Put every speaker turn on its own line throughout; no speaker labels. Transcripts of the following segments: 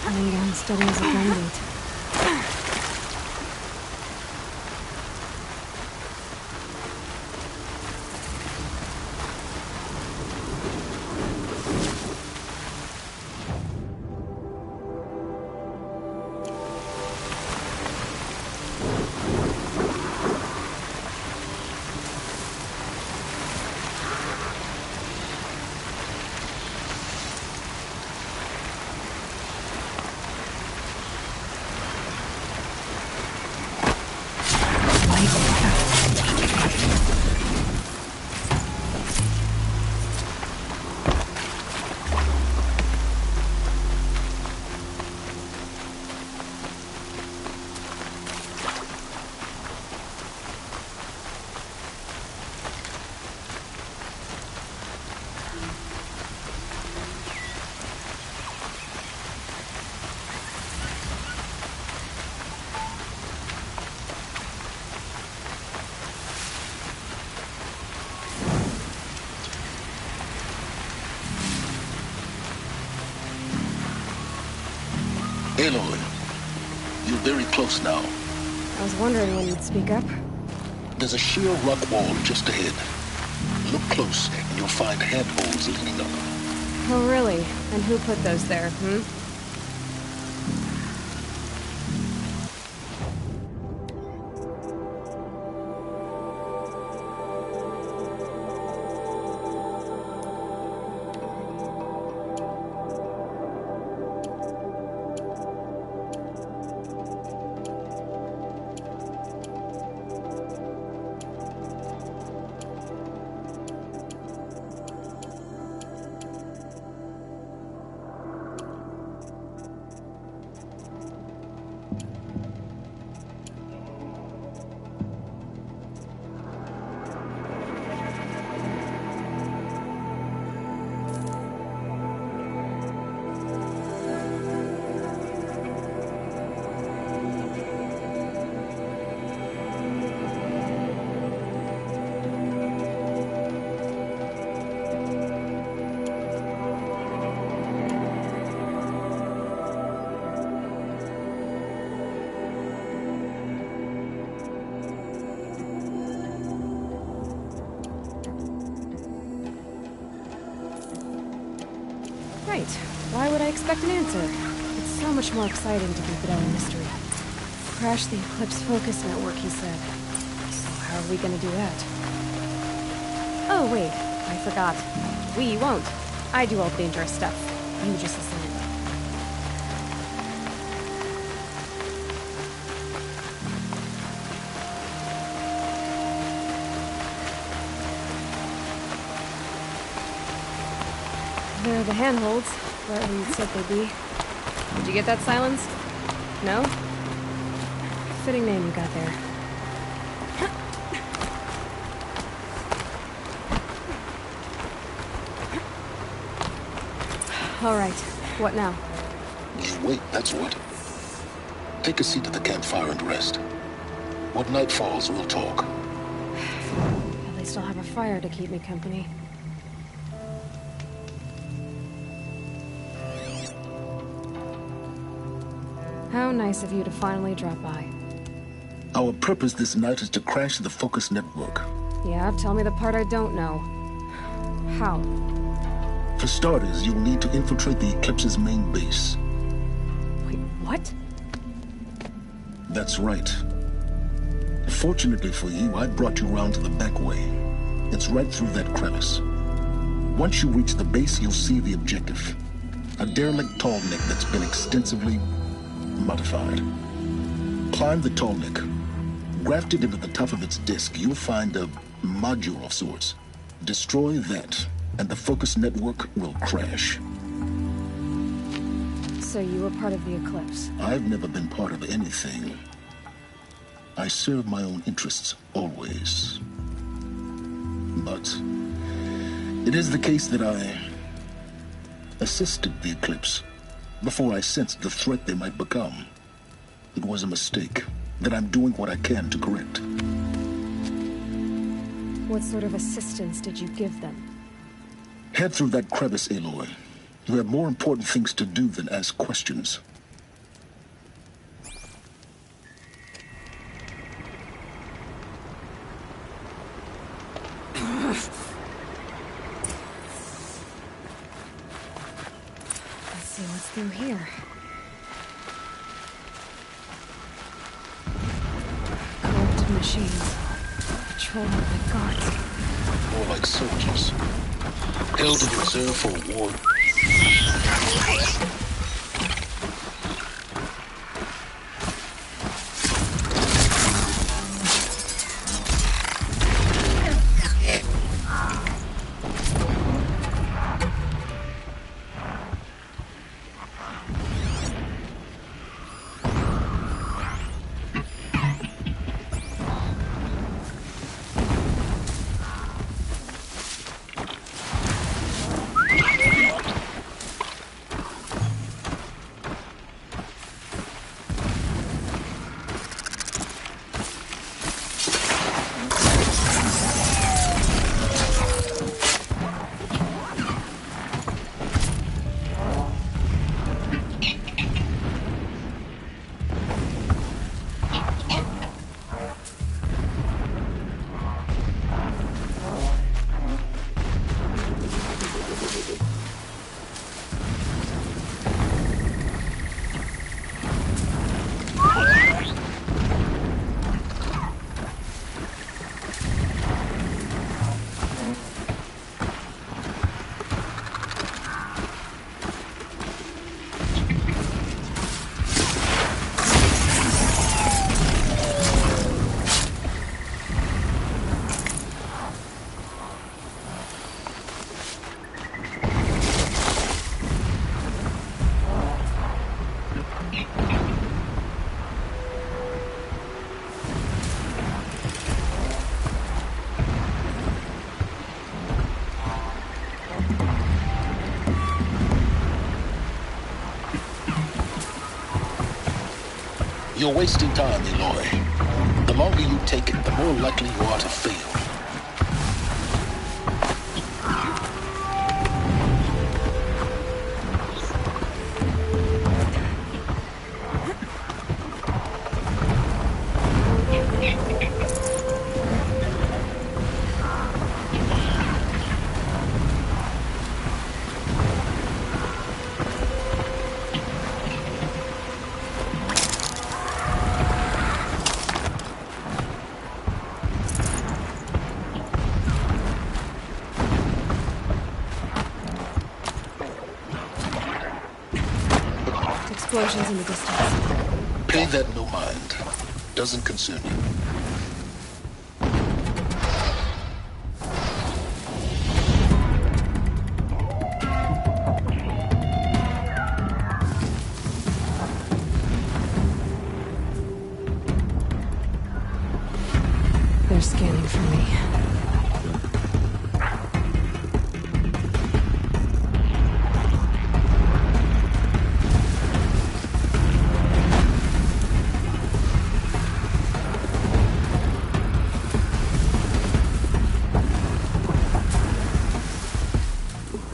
Coming down steady as a gunboat.
Aloy, you're very close now.
I was wondering when you'd speak up.
There's a sheer rock wall just ahead. Look close, and you'll find handholds leading up.
Oh, really? And who put those there, Right. Why would I expect an answer? It's so much more exciting to keep it all a mystery. Crash the Eclipse focus network, he said. So how are we gonna do that? Oh, wait. I forgot. We won't. I do all the dangerous stuff. You just listen in. There are the handholds, right where you'd said they'd be. Did you get that, Silence? No? Fitting name you got there. All right. What now?
You wait, that's what. Take a seat at the campfire and rest. When night falls, we'll talk.
At least I'll have a fire to keep me company. How nice of you to finally drop by.
Our purpose this night is to crash the focus network.
Yeah, tell me the part I don't know. How?
For starters, you'll need to infiltrate the Eclipse's main base.
Wait, what?
That's right. Fortunately for you, I brought you around to the back way. It's right through that crevice. Once you reach the base, you'll see the objective. A derelict tall neck that's been extensively modified. Climb the tall neck. Grafted into the top of its disk, you'll find a module of sorts. Destroy that, and the focus network will crash.
So you were part of the Eclipse?
I've never been part of anything. I serve my own interests, always. But it is the case that I assisted the Eclipse before I sensed the threat they might become. It was a mistake that I'm doing what I can to correct.
What sort of assistance did you give them?
Head through that crevice, Aloy. You have more important things to do than ask questions.
Let's see what's through here. Corrupted machines. Patrolling by guards.
More like soldiers. Held in reserve for war. You're wasting time, Eloy. The longer you take it, the more likely you are to fail.
Explosions in the distance.
Pay that no mind. Doesn't concern you.
They're scanning for me.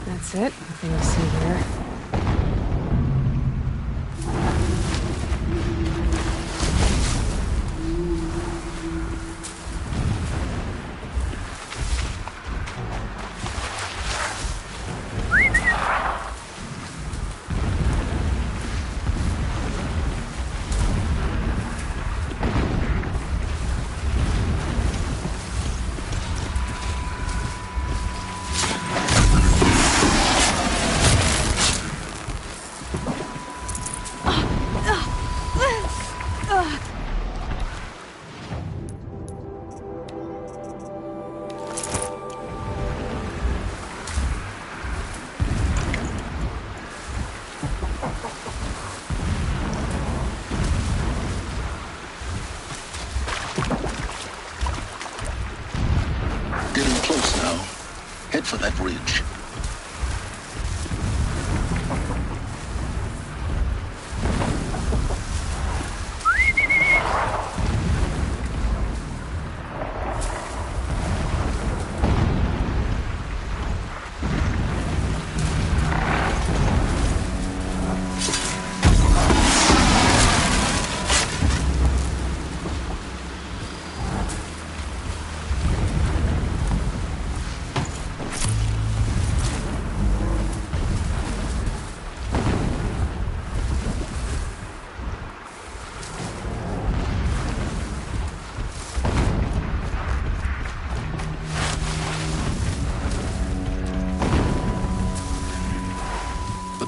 That's it. Nothing to see here.
Getting close now. Head for that ridge.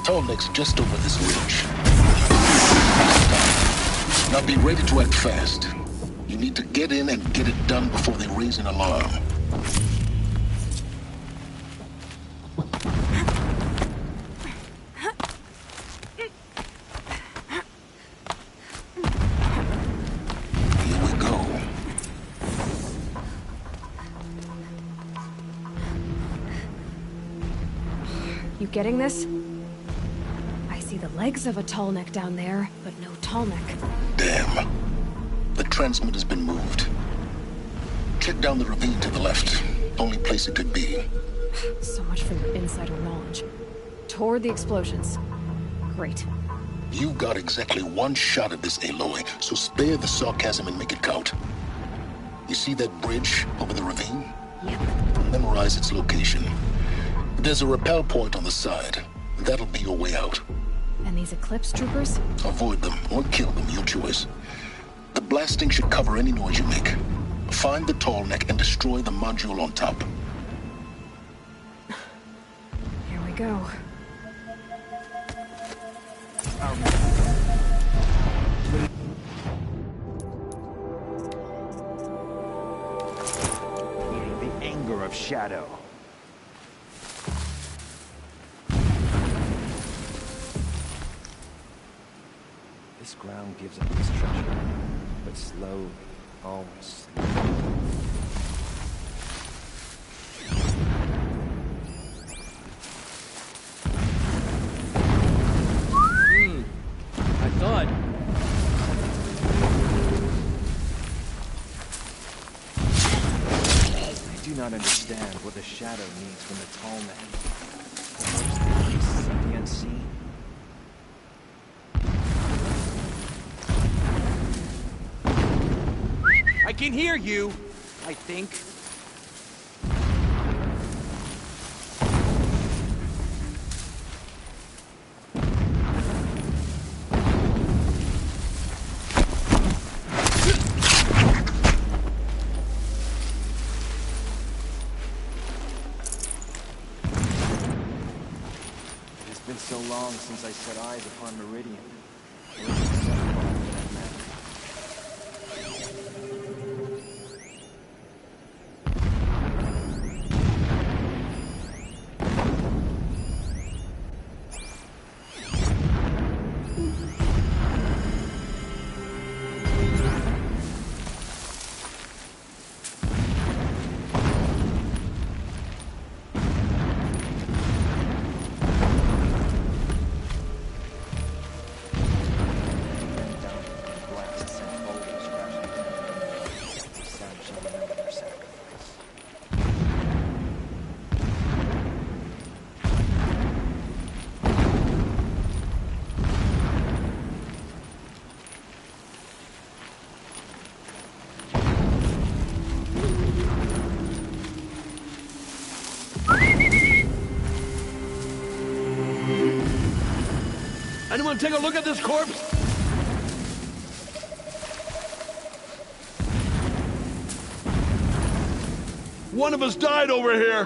Tall neck's just over this ridge. Now be ready to act fast. You need to get in and get it done before they raise an alarm. Here we go.
You getting this? I see the legs of a tall neck down there, but no tall neck.
Damn. The transmitter's been moved. Check down the ravine to the left. Only place it could be.
So much for your insider knowledge. Toward the explosions. Great.
You got exactly one shot at this, Aloy, so spare the sarcasm and make it count. You see that bridge over the ravine?
Yep.
Memorize its location. There's a rappel point on the side. That'll be your way out.
And these Eclipse troopers?
Avoid them or kill them, your choice. The blasting should cover any noise you make. Find the tall neck and destroy the module on top.
Here we go.
The anger of Shadow. This ground gives up its treasure, but slowly, always slowly.
I thought.
I do not understand what the Shadow needs from the tall man. The beasts of the unseen.
I can hear you, I think.
It's been so long since I set eyes upon Meridian.
Anyone take a look at this corpse? One of us died over here.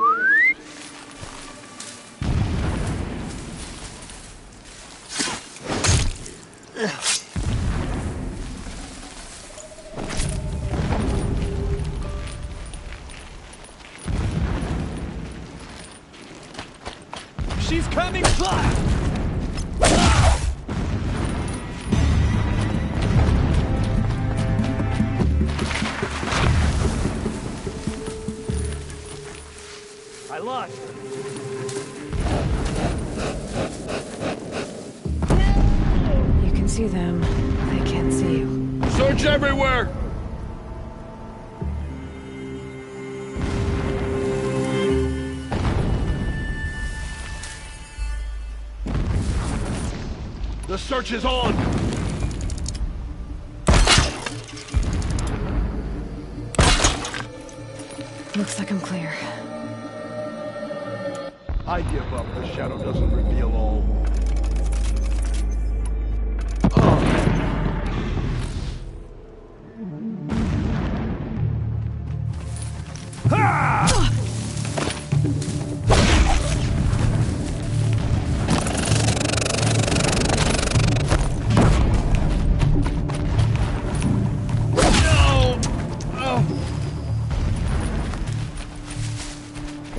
She's coming back! I lost her.
You can see them. They can't see you.
Search everywhere! The search is on!
Looks like I'm clear.
I give up. The shadow doesn't reveal all.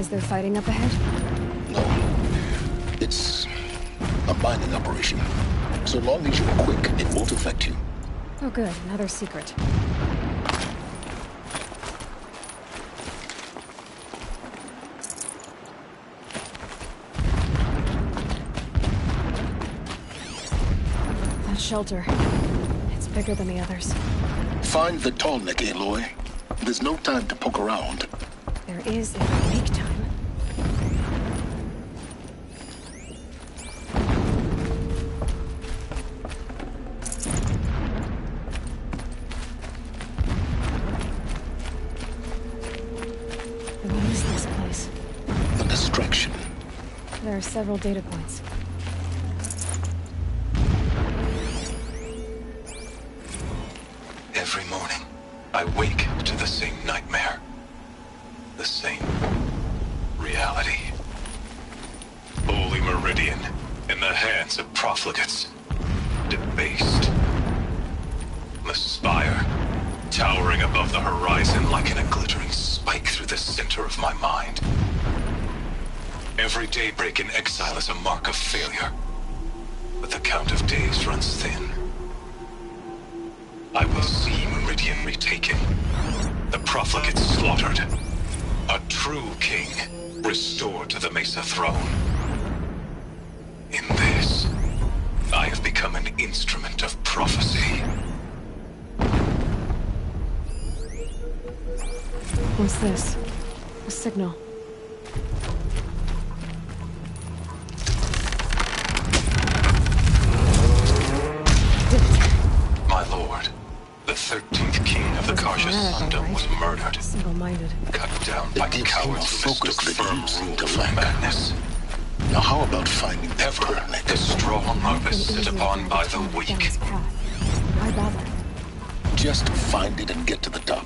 Is there fighting up ahead?
No. It's a mining operation. So long as you're quick, it won't affect you.
Oh good, another secret. That shelter. It's bigger than the others.
Find the tall neck, Aloy. There's no time to poke around.
There is if I make time. What is this place?
A distraction.
There are several data points.
Every morning, I wake to the same nightmare. The same reality. Holy Meridian, in the hands of profligates. Debased. The spire, towering above the horizon like a glittering spike through the center of my mind. Every daybreak in exile is a mark of failure. But the count of days runs thin. I will see Meridian retaken. The profligates slaughtered. A true king restored to the Mesa throne. In this, I have become an instrument of prophecy.
What's this? A signal. Did it.
My lord, the 13th king of the Karja Sundom was murdered,
Single-minded.
cut down by
It gives you a
cowards who
focus
mistook
that
firm
you seem
rule
to
for
lack.
madness.
Now how about finding the
Ever
tall neck?
the strong are beset
Easily
upon by
guided
the
down
weak.
this path. Why bother?
Just find it and get to the top.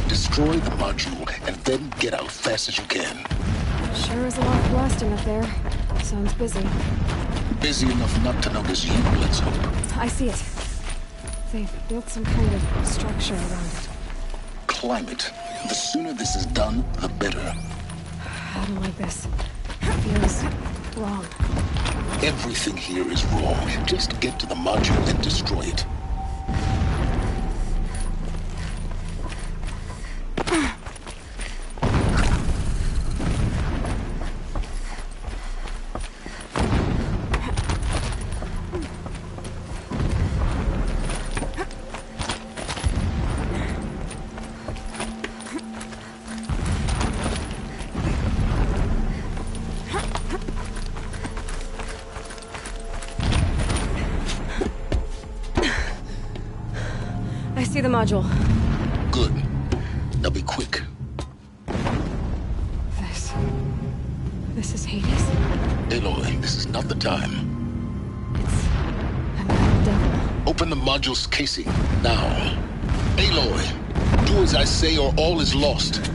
Destroy the module and then get out fast as you can.
Sure is a lot of blasting up there. Sounds busy.
Busy enough not to notice you, let's hope.
I see it. They've built some kind of structure around it.
Climb it. The sooner this is done, the better.
I don't like this. It feels wrong.
Everything here is wrong. Just get to the module and destroy it.
I see the module.
Good. Now be quick.
This is Hades?
Aloy, this is not the time.
It's another devil.
Open the module's casing, now. Aloy, do as I say or all is lost.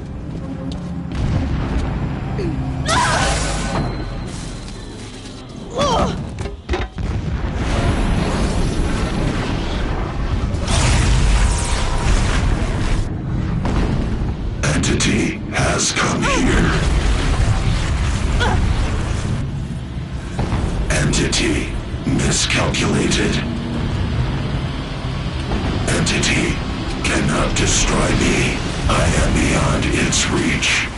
Entity has come here. Entity miscalculated. Entity cannot destroy me. I am beyond its reach.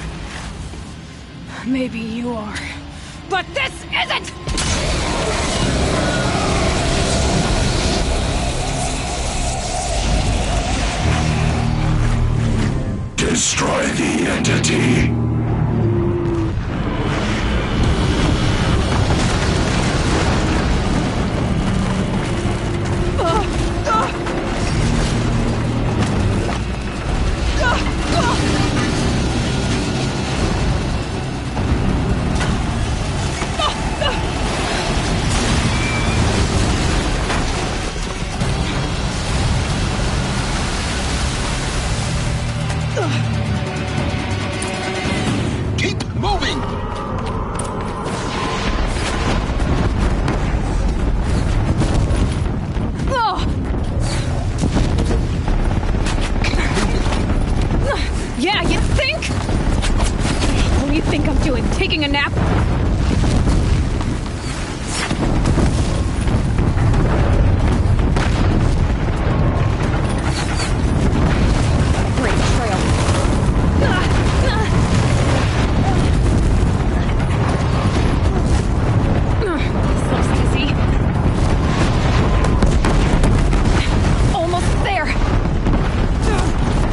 Maybe you are. But this isn't!
Destroy the entity.
do you think I'm doing? Taking a nap? Great trail. This looks easy. Almost there.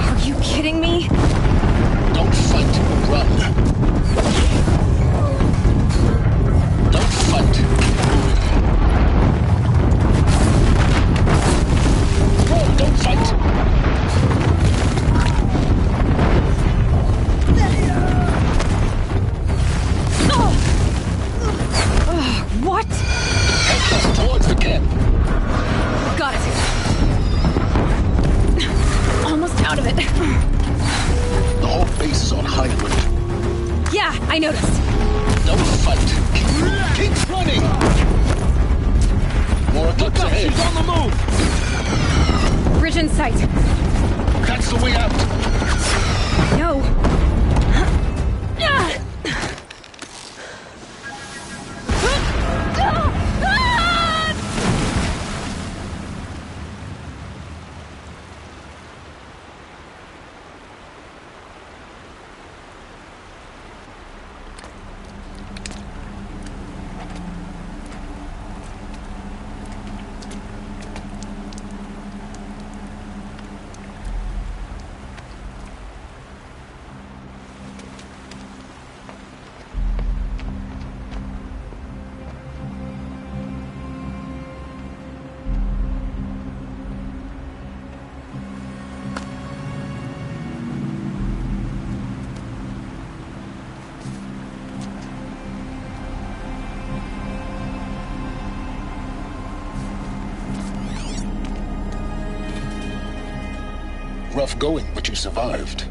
Are you kidding me?
Don't fight, run. Don't fight, keep moving. Whoa, don't fight.
What?
Head us towards the camp.
Got it. Almost out of it.
The whole base is on high alert.
Yeah, I noticed.
Don't fight. Keep running. More attacks ahead.
She's on the move!
Bridge in sight.
That's the way out.
No.
Rough going, but you survived.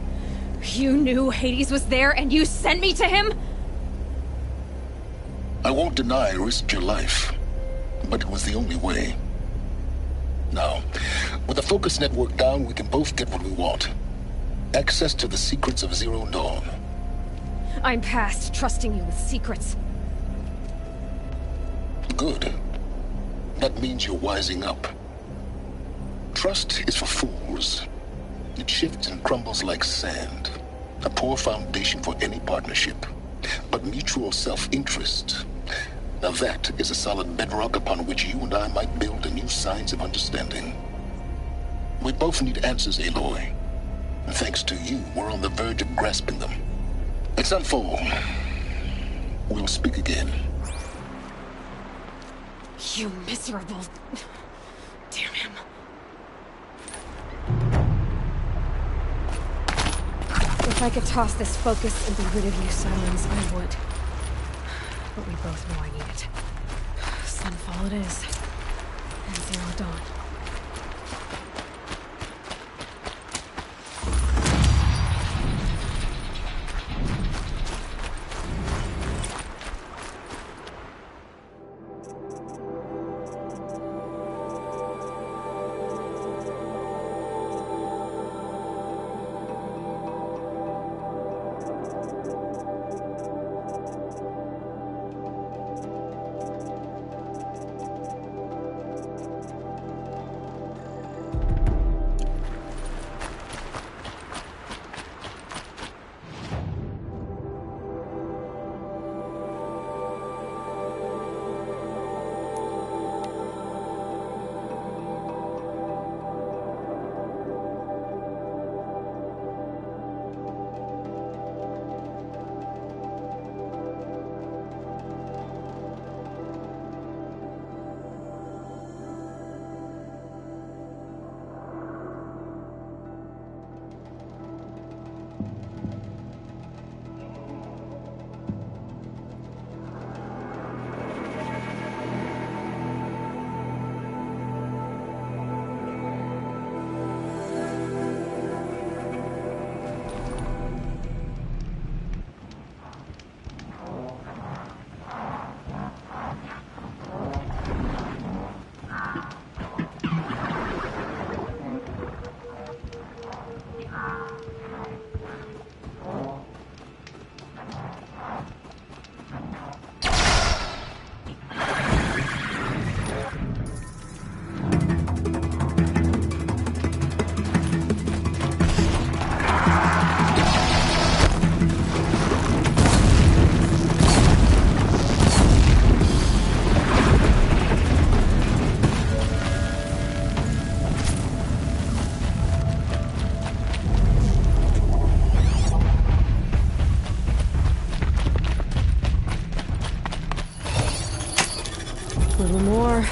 You knew Hades was there and you sent me to him?
I won't deny I risked your life, but it was the only way. Now, with the focus network down, we can both get what we want. Access to the secrets of Zero Dawn.
I'm past trusting you with secrets.
Good. That means you're wising up. Trust is for fools. It shifts and crumbles like sand. A poor foundation for any partnership. But mutual self-interest, now that is a solid bedrock upon which you and I might build a new science of understanding. We both need answers, Aloy. And thanks to you, we're on the verge of grasping them. Let's unfold. We'll speak again.
You miserable... Damn him. If I could toss this focus and be rid of you, Silence, I would. But we both know I need it. Sunfall it is. And Zero Dawn. little more.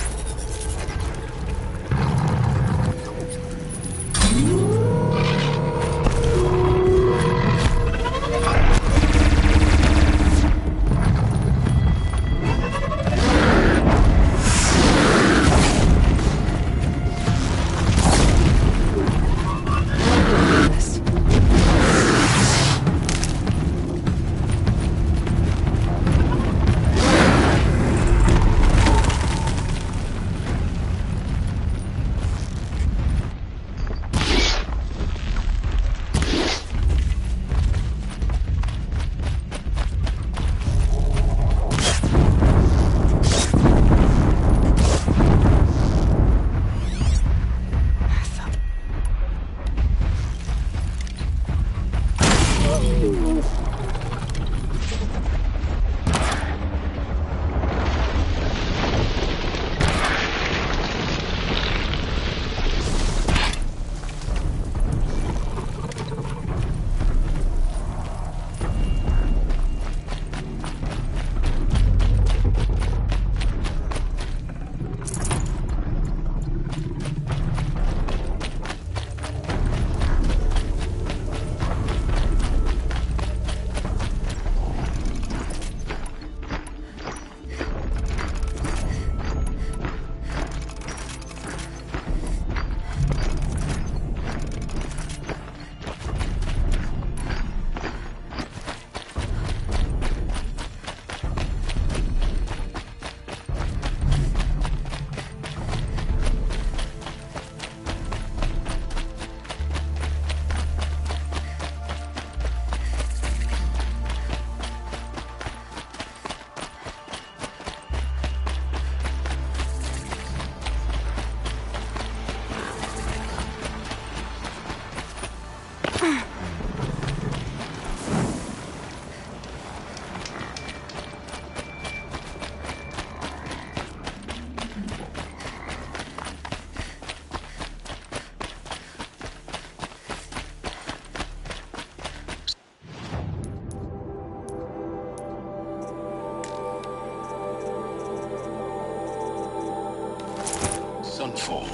Sunfall.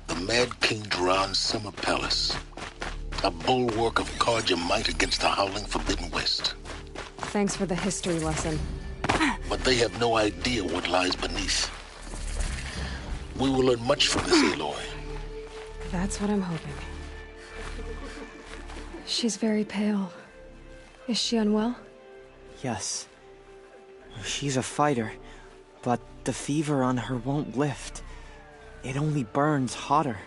The Mad King Duran's summer palace. A bulwark of Karja might against the howling Forbidden West.
Thanks for the history lesson.
But they have no idea what lies beneath. We will learn much from this Aloy.
That's what I'm hoping. She's very pale. Is she unwell?
Yes. She's a fighter, but the fever on her won't lift. It only burns hotter.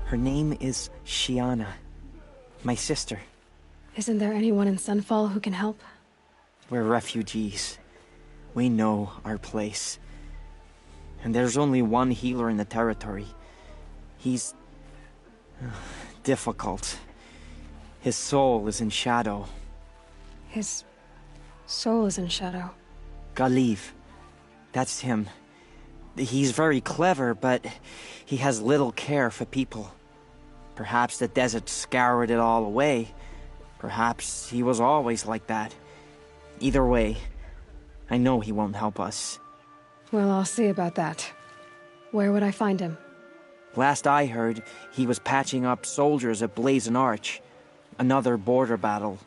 Her name is Shiana, my sister.
Isn't there anyone in Sunfall who can help?
We're refugees. We know our place. And there's only one healer in the territory. He's difficult. His soul is in shadow.
His soul is in shadow.
Galiv. That's him. He's very clever, but he has little care for people. Perhaps the desert scoured it all away. Perhaps he was always like that. Either way, I know he won't help us.
Well, I'll see about that. Where would I find him?
Last I heard, he was patching up soldiers at Blazon Arch. Another border battle.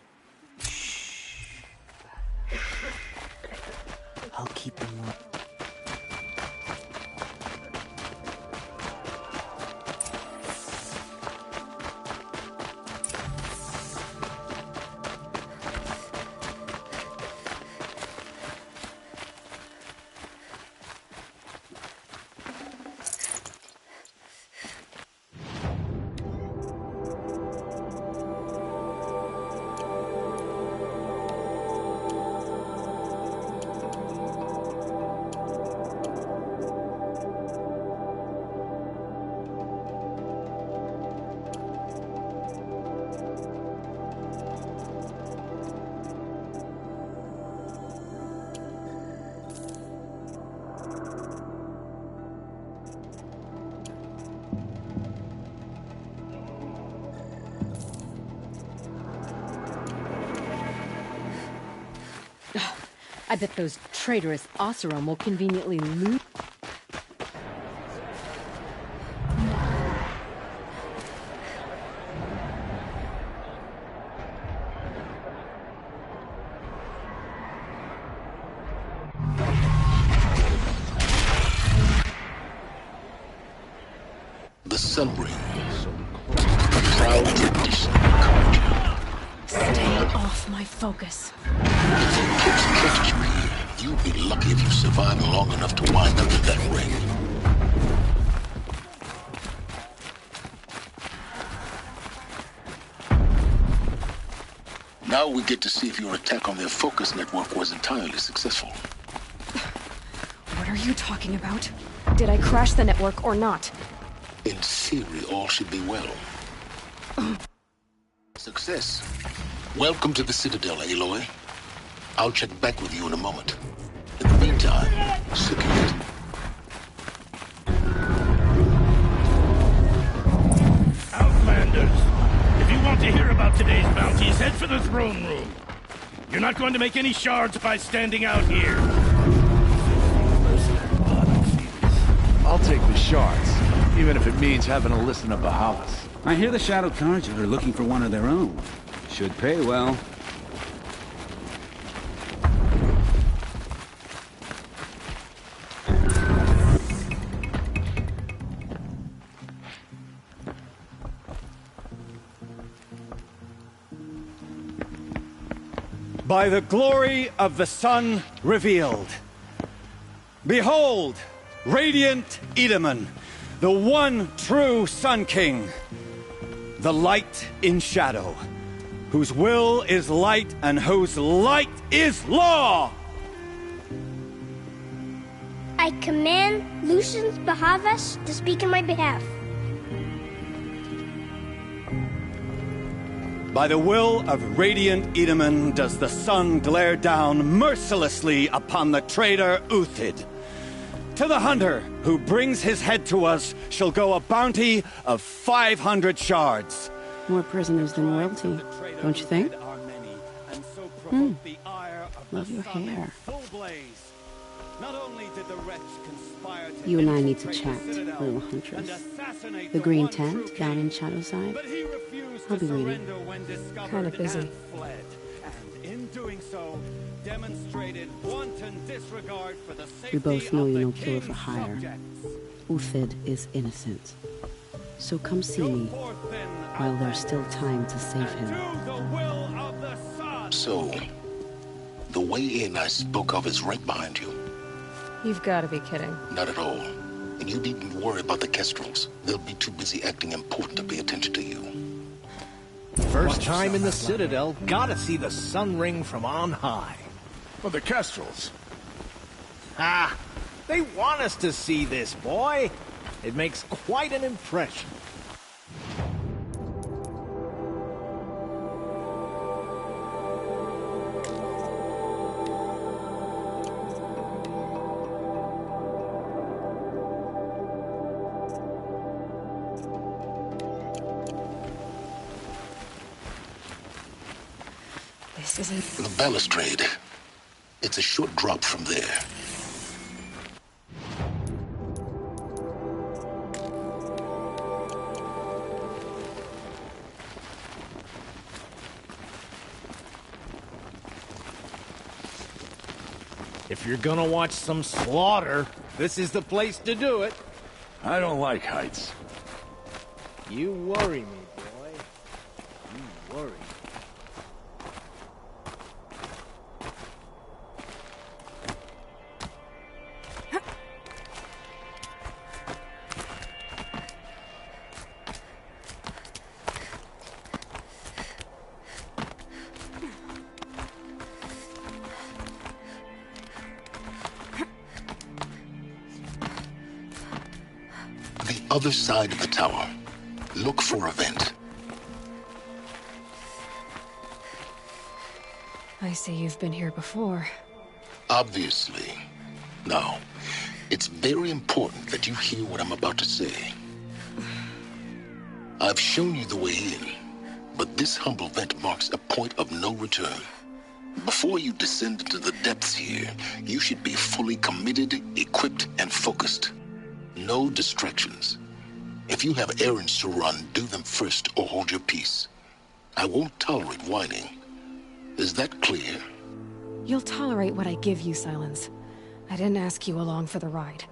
Shh. I'll keep him up.
I bet those traitorous Oseram will conveniently loot.
The Sun Ring. Proud tradition of culture.
Stay off my focus.
If Eclipse catches you here, you'll be lucky if you survive long enough to wind up in that ring. Now we get to see if your attack on their focus network was entirely successful.
What are you talking about? Did I crash the network or not?
In theory, all should be well. Success. Welcome to the Citadel, Aloy. I'll check back with you in a moment. In the meantime, secure.
Outlanders, if you want to hear about today's bounties, head for the throne room. You're not going to make any shards by standing out here.
I'll take the shards, even if it means having to listen to Bahavas.
I hear the Shadow Carja are looking for one of their own. Should pay well.
By the glory of the sun revealed. Behold, radiant Edaman, the one true Sun King. The light in shadow, whose will is light and whose light is law!
I command Lucius Bahavas to speak in my behalf.
By the will of radiant Edaman does the sun glare down mercilessly upon the traitor Uthid. To the hunter who brings his head to us shall go a bounty of 500 shards.
More prisoners than royalty, don't you think? Love your hair. You and I need to chat, little huntress. The green tent down in Shadowside. I'll be waiting.
Kind of busy.
We both know you're no killer for hire. Uthid is innocent. So come see me while there's still time to save him.
So, the way in I spoke of is right behind you.
You've got to be kidding.
Not at all. And you needn't worry about the Kestrels. They'll be too busy acting important to pay attention to you.
First time in the Citadel, gotta see the Sun Ring from on high.
For the Kestrels.
Ah, they want us to see this, boy. It makes quite an impression.
This isn't...
The balustrade. It's a short drop from there.
If you're gonna watch some slaughter, this is the place to do it.
I don't like heights.
You worry me, boy. You worry.
Other side of the tower. Look for a vent.
I see you've been here before.
Obviously. Now, it's very important that you hear what I'm about to say. I've shown you the way in, but this humble vent marks a point of no return. Before you descend into the depths here, you should be fully committed, equipped, and focused. No distractions. If you have errands to run, do them first or hold your peace. I won't tolerate whining. Is that clear?
You'll tolerate what I give you, Silence. I didn't ask you along for the ride.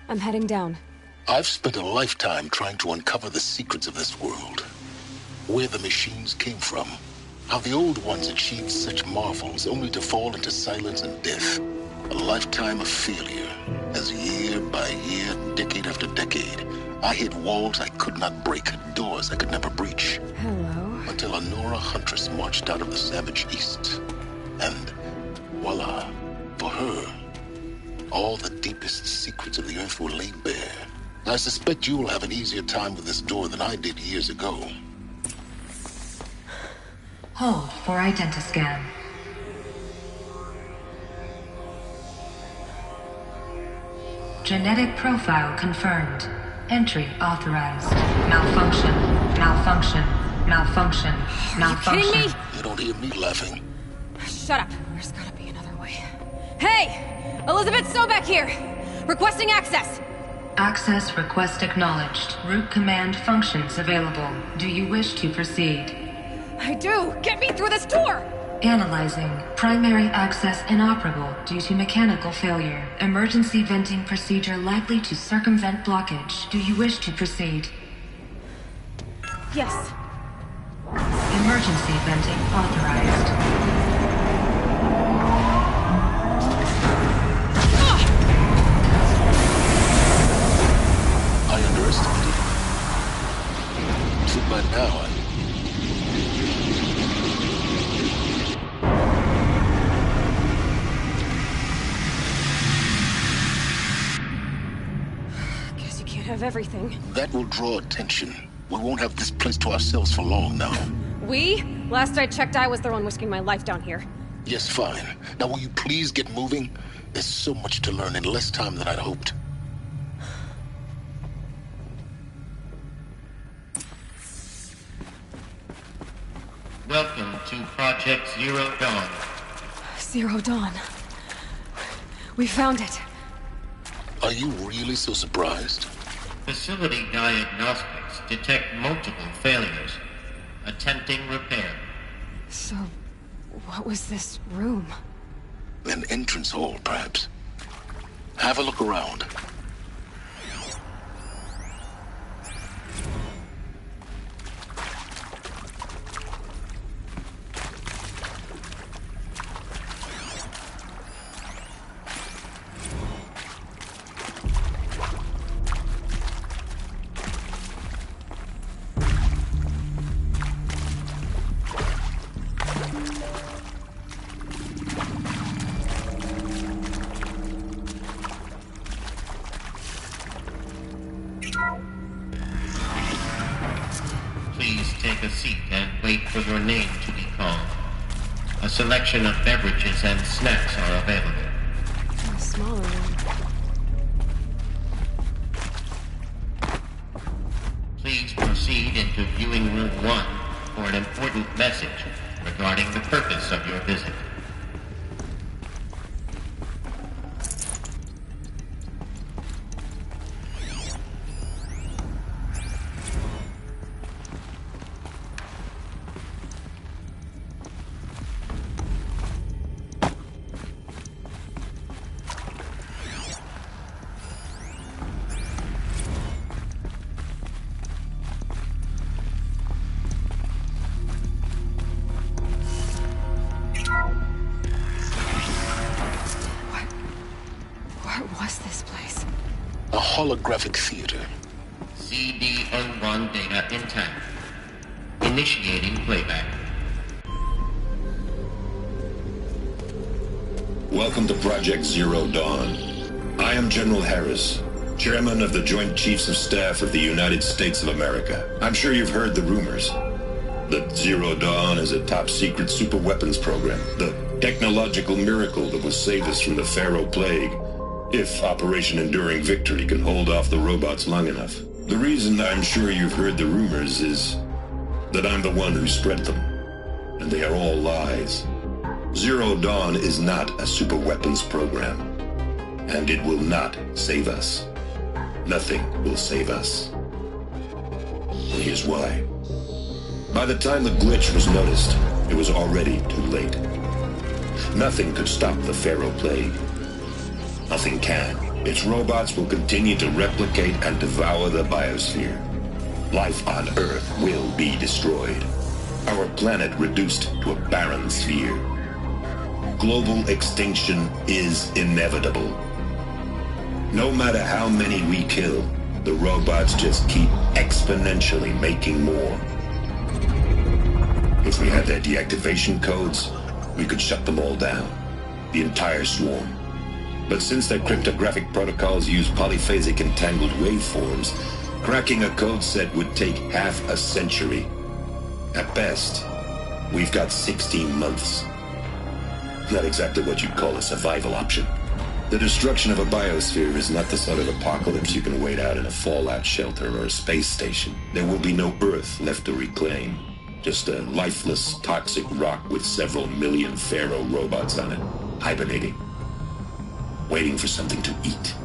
I'm heading down.
I've spent a lifetime trying to uncover the secrets of this world. Where the machines came from. How the old ones achieved such marvels only to fall into silence and death. A lifetime of failure, as year by year, decade after decade, I hit walls I could not break, doors I could never breach.
Hello?
Until a Nora huntress marched out of the savage east. And voila, for her, all the deepest secrets of the earth were laid bare. I suspect you will have an easier time with this door than I did years ago.
Hold for identiscan. Genetic profile confirmed. Entry authorized. Malfunction. Malfunction. Malfunction. Malfunction.
Are you kidding me?
You don't hear me laughing.
Shut up. There's gotta be another way. Hey! Elizabeth Sobeck here! Requesting access!
Access request acknowledged. Root command functions available. Do you wish to proceed?
I do! Get me through this door!
Analyzing. Primary access inoperable due to mechanical failure. Emergency venting procedure likely to circumvent blockage. Do you wish to proceed?
Yes.
Emergency venting authorized.
I underestimated. Too bad now,
Guess you can't have everything.
That will draw attention. We won't have this place to ourselves for long now.
We? Last I checked, I was the one risking my life down here.
Yes, fine. Now will you please get moving? There's so much to learn in less time than I'd hoped.
Welcome to Project Zero Dawn.
Zero Dawn. We found it.
Are you really so surprised?
Facility diagnostics detect multiple failures. Attempting repair.
So, what was this room?
An entrance hall, perhaps. Have a look around.
Please take a seat and wait for your name to be called. A selection of beverages and snacks are available.
A smaller room.
Please proceed into viewing room 1 for an important message regarding the purpose of your visit.
What was this place?
A holographic theater.
CD01 data intact. Initiating playback.
Welcome to Project Zero Dawn. I am General Harris, Chairman of the Joint Chiefs of Staff of the United States of America. I'm sure you've heard the rumors. That Zero Dawn is a top-secret superweapons program. The technological miracle that will save us from the Pharaoh Plague. If Operation Enduring Victory can hold off the robots long enough. The reason I'm sure you've heard the rumors is that I'm the one who spread them. And they are all lies. Zero Dawn is not a superweapons program. And it will not save us. Nothing will save us. And here's why. By the time the glitch was noticed, it was already too late. Nothing could stop the Pharaoh Plague. Nothing can. Its robots will continue to replicate and devour the biosphere. Life on Earth will be destroyed. Our planet reduced to a barren sphere. Global extinction is inevitable. No matter how many we kill, the robots just keep exponentially making more. If we had their deactivation codes, we could shut them all down. The entire swarm. But since their cryptographic protocols use polyphasic entangled waveforms, cracking a code set would take half a century. At best, we've got 16 months. Not exactly what you'd call a survival option. The destruction of a biosphere is not the sort of apocalypse you can wait out in a fallout shelter or a space station. There will be no Earth left to reclaim. Just a lifeless, toxic rock with several million Pharaoh robots on it, hibernating, waiting for something to eat.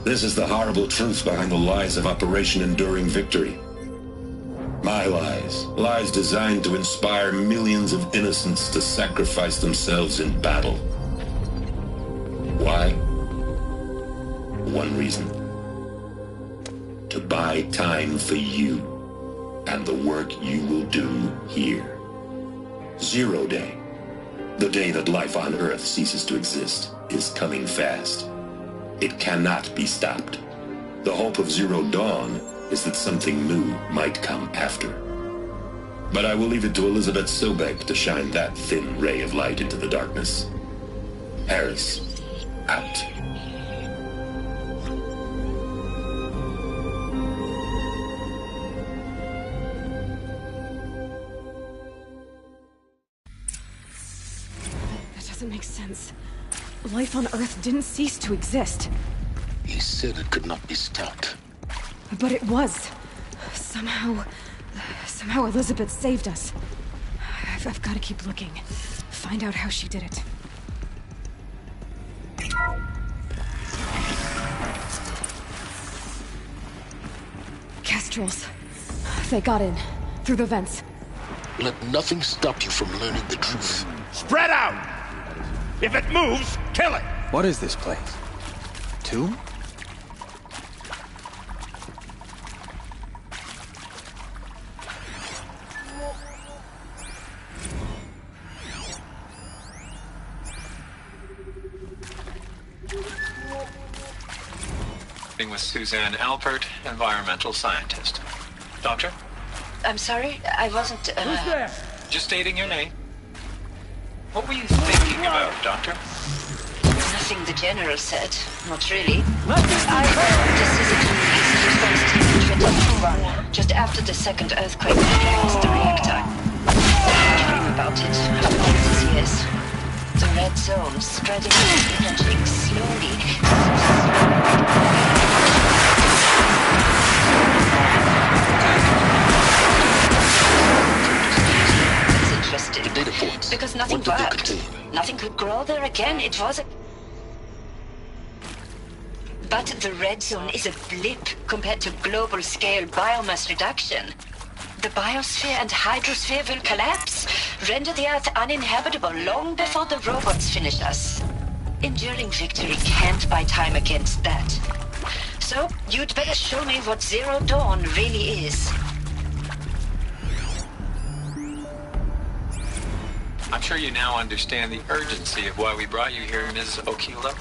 This is the horrible truth behind the lies of Operation Enduring Victory. My lies. Lies designed to inspire millions of innocents to sacrifice themselves in battle. Why? One reason. To buy time for you and the work you will do here. Zero Day. The day that life on Earth ceases to exist is coming fast. It cannot be stopped. The hope of Zero Dawn is that something new might come after. But I will leave it to Elizabeth Sobek to shine that thin ray of light into the darkness. Harris, out.
That doesn't make sense. Life on Earth didn't cease to exist.
He said it could not be stopped.
But it was. Somehow Elizabeth saved us. I've got to keep looking. Find out how she did it. Kestrels. They got in. Through the vents.
Let nothing stop you from learning the truth.
Spread out! If it moves, kill it!
What is this place? Tomb?
With Suzanne Alpert, environmental scientist. Doctor?
I'm sorry, I wasn't,
Who's there?
Just stating your name. What were you thinking about, Doctor?
Nothing the General said. Not really. I heard the Citizen East response team run just after the second earthquake collapsed the reactor. I dream about it after all these years. The red zone spreading its energy slowly. Interesting.
The data points.
Because nothing
What did they
worked.
contain?
Nothing could grow there again. It was a... But the red zone is a blip compared to global-scale biomass reduction. The biosphere and hydrosphere will collapse, render the Earth uninhabitable long before the robots finish us. Enduring Victory can't buy time against that. So, you'd better show me what Zero Dawn really is.
I'm sure you now understand the urgency of why we brought you here, Ms. Okilo.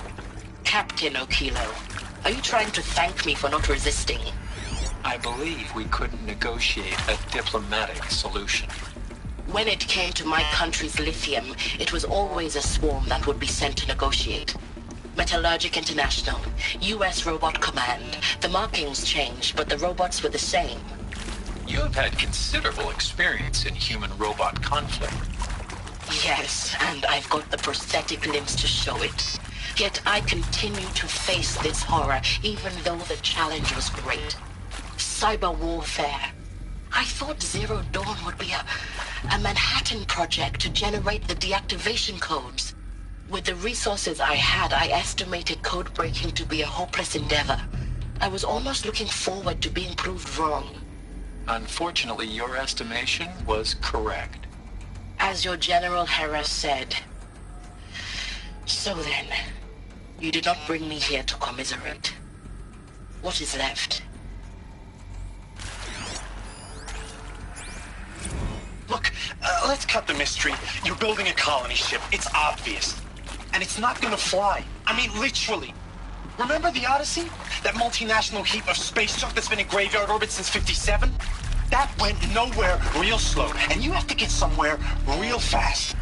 Captain Okilo, are you trying to thank me for not resisting?
I believe we couldn't negotiate a diplomatic solution.
When it came to my country's lithium, it was always a swarm that would be sent to negotiate. Metallurgic International, US Robot Command. The markings changed, but the robots were the same.
You have had considerable experience in human-robot conflict.
Yes, and I've got the prosthetic limbs to show it. Yet I continue to face this horror, even though the challenge was great. Cyber warfare. I thought Zero Dawn would be a Manhattan project to generate the deactivation codes. With the resources I had, I estimated code breaking to be a hopeless endeavor. I was almost looking forward to being proved wrong.
Unfortunately, your estimation was correct.
As your General Harris said. So then, you did not bring me here to commiserate. What is left?
Look, let's cut the mystery. You're building a colony ship. It's obvious. And it's not gonna fly. I mean, literally. Remember the Odyssey? That multinational heap of space junk that's been in graveyard orbit since '57? That went nowhere real slow. And you have to get somewhere real fast.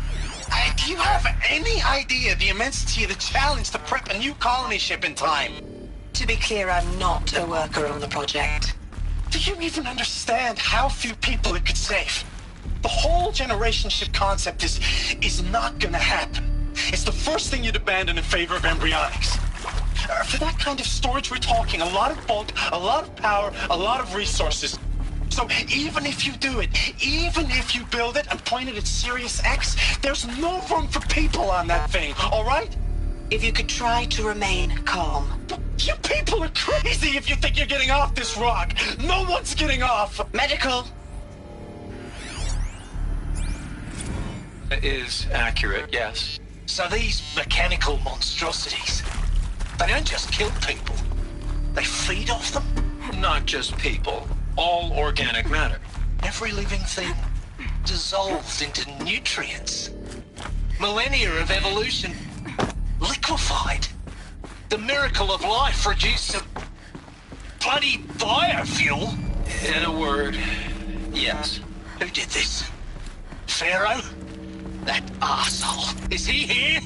Do you have any idea the immensity of the challenge to prep a new colony ship in time?
To be clear, I'm not a worker on the project.
Do you even understand how few people it could save? The whole generation ship concept is not gonna happen. It's the first thing you'd abandon in favor of embryonics. For that kind of storage, we're talking a lot of bulk, a lot of power, a lot of resources. So even if you do it, even if you build it and point it at Sirius X, there's no room for people on that thing, all right?
If you could try to remain calm.
You people are crazy if you think you're getting off this rock. No one's getting off.
Medical.
Is accurate, yes.
So these mechanical monstrosities, they don't just kill people. They feed off them.
Not just people. All organic matter.
Every living thing dissolved into nutrients. Millennia of evolution liquefied. The miracle of life reduced to bloody biofuel.
In a word, yes.
Who did this? Pharaoh? That arsehole. Is he here?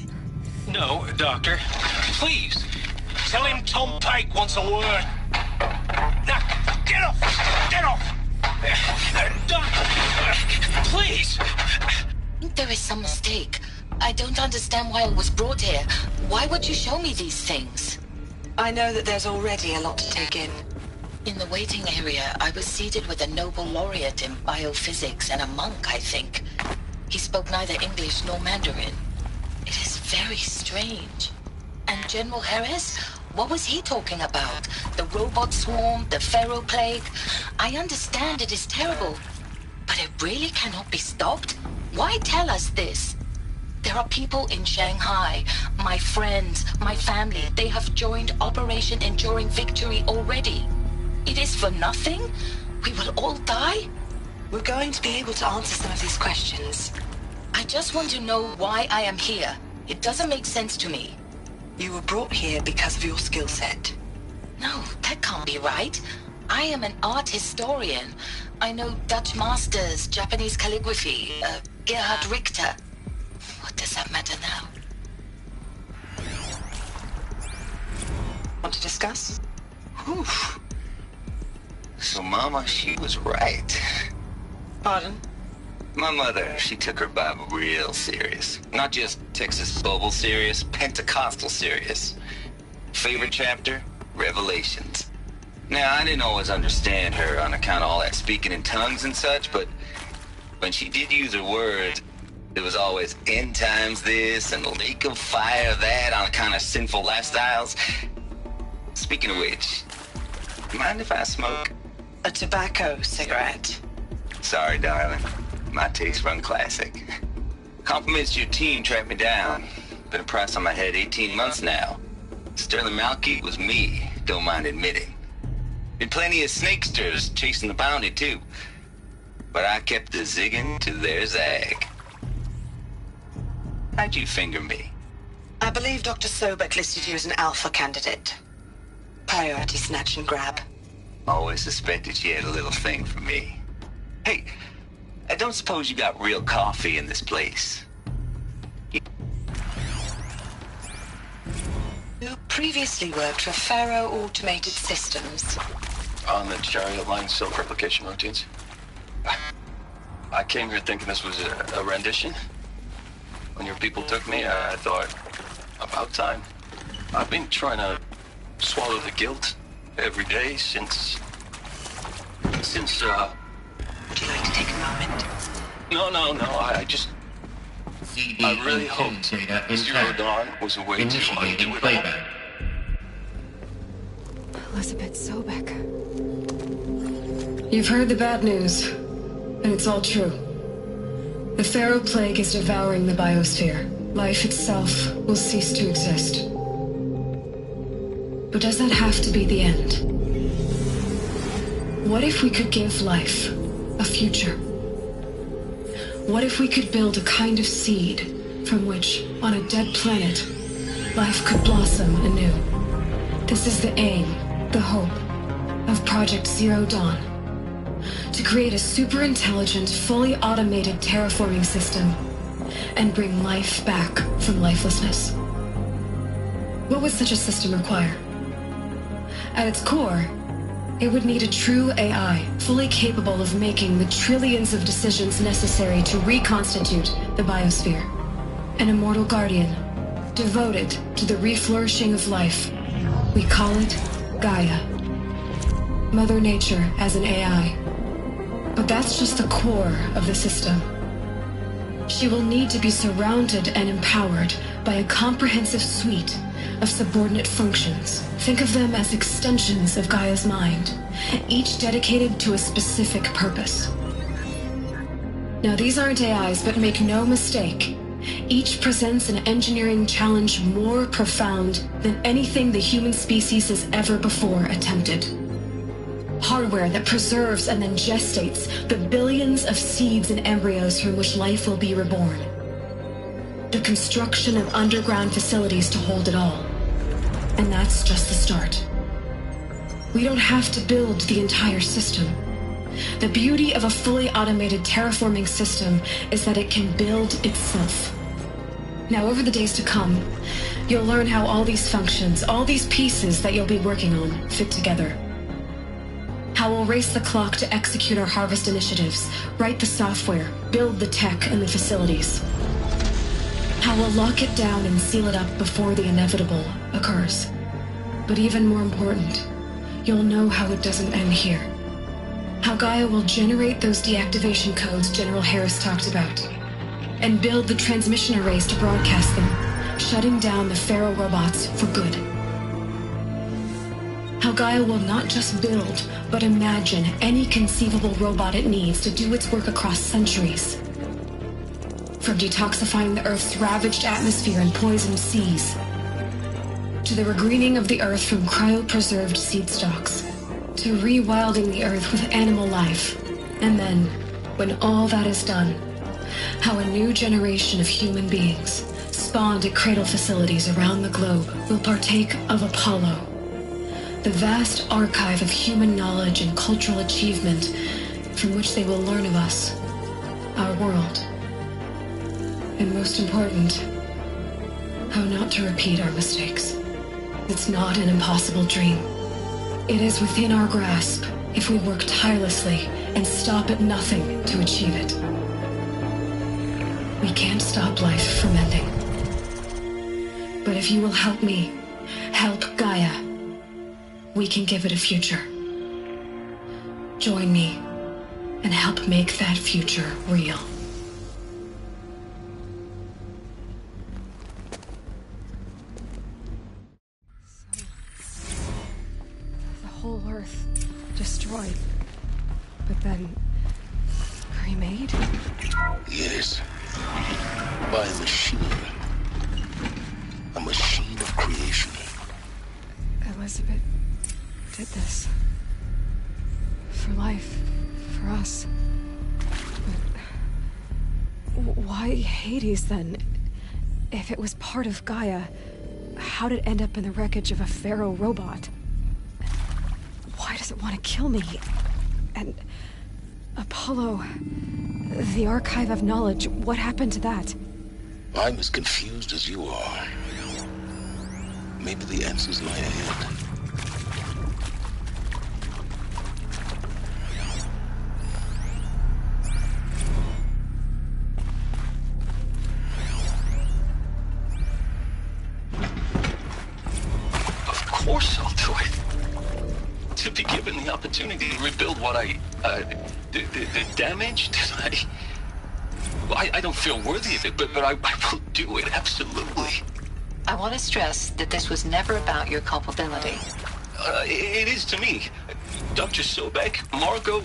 No, Doctor.
Please, tell him Tom Pike wants a word. Now, get off! Get off! Doctor, please!
There is some mistake. I don't understand why I was brought here. Why would you show me these things? I know that there's already a lot to take in. In the waiting area, I was seated with a Nobel laureate in biophysics and a monk, I think. He spoke neither English nor Mandarin. It is very strange. And General Harris? What was he talking about? The robot swarm, the Pharaoh plague? I understand it is terrible, but it really cannot be stopped? Why tell us this? There are people in Shanghai, my friends, my family. They have joined Operation Enduring Victory already. It is for nothing? We will all die? We're going to be able to answer some of these questions. I just want to know why I am here. It doesn't make sense to me. You were brought here because of your skill set. No, that can't be right. I am an art historian. I know Dutch masters, Japanese calligraphy, Gerhard Richter. What does that matter now? Want to discuss?
Whew. So Mama, she was right.
Pardon?
My mother, she took her Bible real serious. Not just Texas Bible serious, Pentecostal serious. Favorite chapter? Revelations. Now, I didn't always understand her on account of all that speaking in tongues and such, but when she did use her words, it was always end times this and lake of fire that on account of sinful lifestyles. Speaking of which, mind if I smoke?
A tobacco cigarette.
Sorry, darling. My taste run classic. Compliments to your team tracked me down. Been a price on my head 18 months now. Sterling Malky was me, don't mind admitting. Been plenty of snakesters chasing the bounty, too. But I kept the zigging to their zag. How'd you finger me?
I believe Dr. Sobek listed you as an alpha candidate. Priority snatch and grab.
Always suspected she had a little thing for me. Hey, I don't suppose you got real coffee in this place.
You previously worked for Pharaoh Automated Systems.
On the chariot line self-replication routines. I came here thinking this was a rendition. When your people took me, I thought, about time. I've been trying to swallow the guilt every day since... Would you like to take a moment? No, I just... I really hoped Zero Dawn was a way to undo it all.
Elizabeth Sobek.
You've heard the bad news, and it's all true. The Pharaoh Plague is devouring the biosphere. Life itself will cease to exist. But does that have to be the end? What if we could give life a future? What if we could build a kind of seed from which, on a dead planet, life could blossom anew? This is the aim, the hope, of Project Zero Dawn. To create a super-intelligent, fully automated terraforming system and bring life back from lifelessness. What would such a system require? At its core, it would need a true AI, fully capable of making the trillions of decisions necessary to reconstitute the biosphere. An immortal guardian, devoted to the reflourishing of life. We call it Gaia. Mother Nature as an AI. But that's just the core of the system. She will need to be surrounded and empowered by a comprehensive suite of subordinate functions. Think of them as extensions of Gaia's mind, each dedicated to a specific purpose. Now, these aren't AIs, but make no mistake, each presents an engineering challenge more profound than anything the human species has ever before attempted. Hardware that preserves and then gestates the billions of seeds and embryos from which life will be reborn. The construction of underground facilities to hold it all. And that's just the start. We don't have to build the entire system. The beauty of a fully automated terraforming system is that it can build itself. Now, over the days to come, you'll learn how all these functions, all these pieces that you'll be working on, fit together. How we'll race the clock to execute our harvest initiatives, write the software, build the tech and the facilities. How we'll lock it down and seal it up before the inevitable occurs. But even more important, you'll know how it doesn't end here. How Gaia will generate those deactivation codes General Harris talked about, and build the transmission arrays to broadcast them, shutting down the Pharaoh robots for good. How Gaia will not just build, but imagine any conceivable robot it needs to do its work across centuries. From detoxifying the Earth's ravaged atmosphere and poisoned seas, to the regreening of the Earth from cryopreserved seed stalks, to rewilding the Earth with animal life. And then, when all that is done, how a new generation of human beings, spawned at cradle facilities around the globe, will partake of Apollo, the vast archive of human knowledge and cultural achievement from which they will learn of us, our world. And most important, how not to repeat our mistakes. It's not an impossible dream. It is within our grasp if we work tirelessly and stop at nothing to achieve it. We can't stop life from ending. But if you will help me, help Gaia, we can give it a future. Join me and help make that future real.
The whole Earth destroyed, but then remade?
Yes. By a machine. A machine of creation.
Elizabeth did this. For life. For us. But why Hades, then? If it was part of Gaia, how did it end up in the wreckage of a Pharaoh robot? Why does it want to kill me? And Apollo, the archive of knowledge, what happened to that?
I'm as confused as you are. Maybe the answers lie ahead.
course I'll do it. To be given the opportunity to rebuild what I damaged, I don't feel worthy of it, but I will do it, absolutely.
I want to stress that this was never about your culpability.
It is to me. Dr. Sobek, Margot,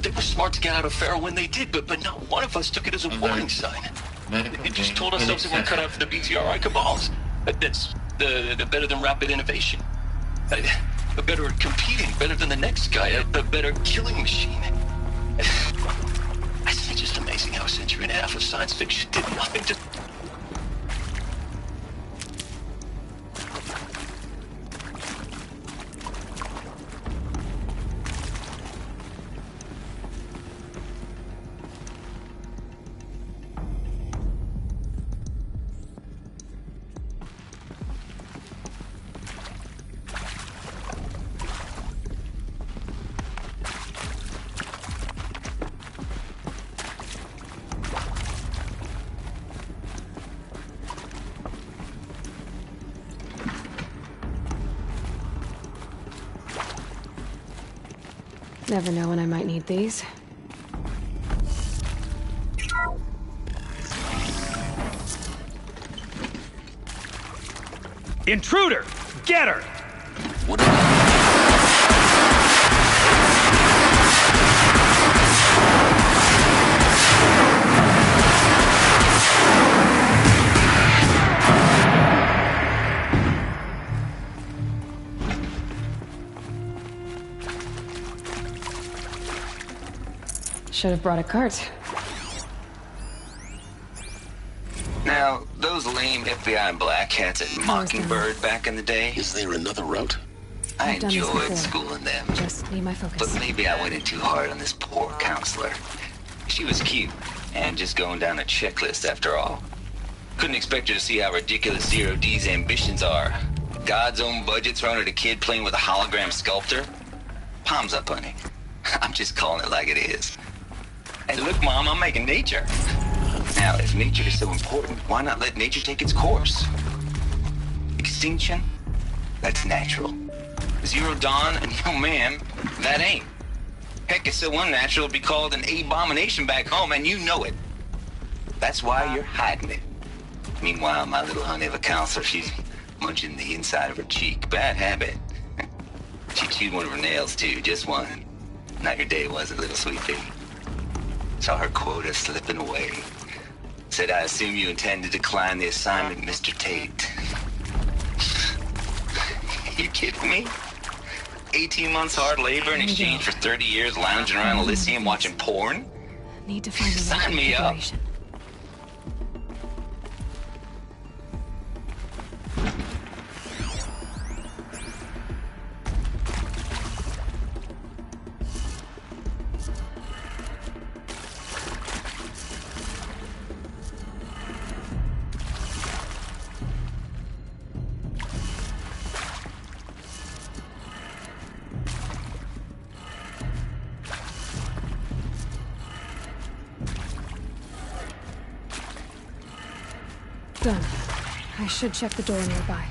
they were smart to get out of Pharaoh when they did, but not one of us took it as a warning sign. It just told ourselves that we're cut out for the BTRI cabals. That's the better than rapid innovation. Better at competing, better than the next guy, a better killing machine. It's just amazing how a century and a half of science fiction did nothing to...
Never know when I might need these.
Intruder! Get her!
Should have brought a cart.
Now, those lame FBI black hats at Mockingbird back in the day.
Is there another route?
I
I've done this
enjoyed
before.
schooling them.
Just need my focus.
But maybe I went in too hard on this poor counselor. She was cute, and just going down a checklist after all. Couldn't expect her to see how ridiculous Zero D's ambitions are. God's own budget thrown at a kid playing with a hologram sculptor? Palms up, honey. I'm just calling it like it is. Hey, look, Mom, I'm making nature. Now, if nature is so important, why not let nature take its course? Extinction? That's natural. Zero Dawn, and no, ma'am, that ain't. Heck, it's so unnatural to be called an abomination back home, and you know it. That's why you're hiding it. Meanwhile, my little honey of a counselor, she's munching the inside of her cheek. Bad habit. She chewed one of her nails, too, just one. Not your day, was it, little sweet pea? Saw her quota slipping away. Said, I assume you intend to decline the assignment, Mr. Tate. You kidding me? 18 months hard labor in exchange for 30 years lounging around Elysium watching porn?
Need to find the right
Sign me up.
configuration. Done. I should check the door nearby.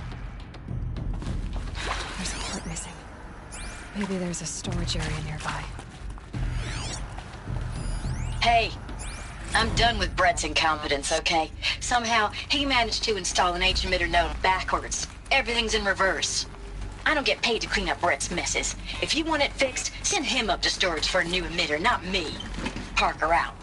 There's a part missing. Maybe there's a storage area nearby.
Hey, I'm done with Brett's incompetence, okay? Somehow, he managed to install an H-emitter node backwards. Everything's in reverse. I don't get paid to clean up Brett's messes. If you want it fixed, send him up to storage for a new emitter, not me. Parker out.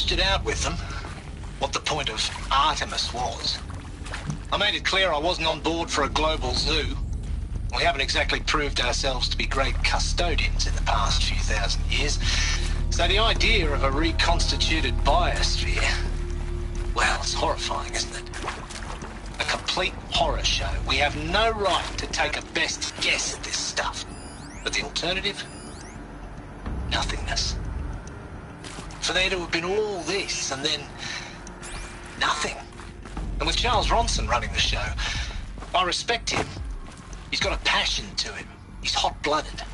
hashed it out with them, what the point of Artemis was. I made it clear I wasn't on board for a global zoo. We haven't exactly proved ourselves to be great custodians in the past few thousand years. So the idea of a reconstituted biosphere, well, it's horrifying, isn't it? A complete horror show. We have no right to take a best guess at this stuff. But the alternative? Nothingness. For there to have been all this and then nothing. And with Charles Ronson running the show, I respect him. He's got a passion to him. He's hot-blooded.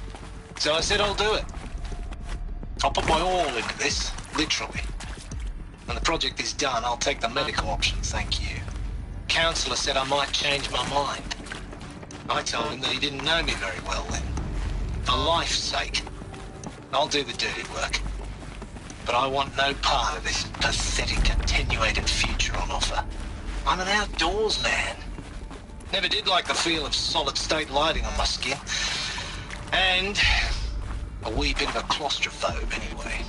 So I said I'll do it. I'll put my all into this, literally. When the project is done, I'll take the medical option, thank you. Counselor said I might change my mind. I told him that he didn't know me very well then. For life's sake, I'll do the dirty work. But I want no part of this pathetic, attenuated future on offer. I'm an outdoors man. Never did like the feel of solid-state lighting on my skin. And a wee bit of a claustrophobe anyway.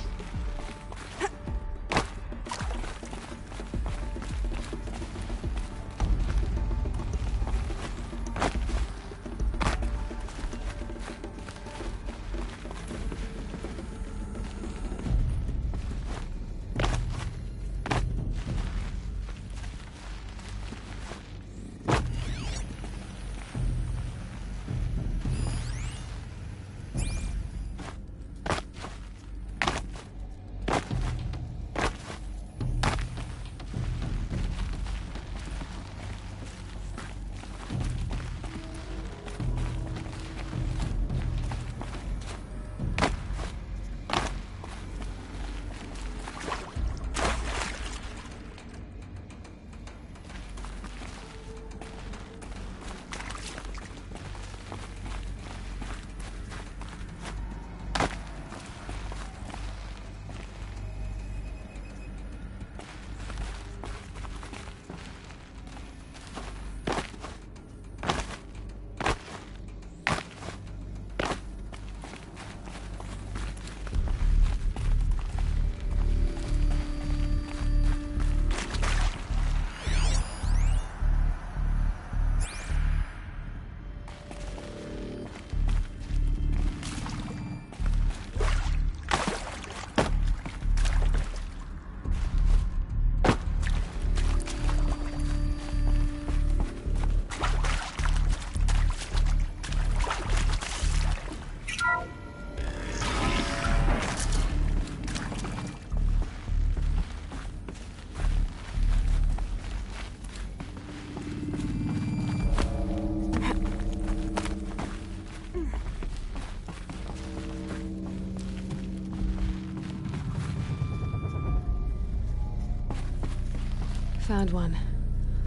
Found one.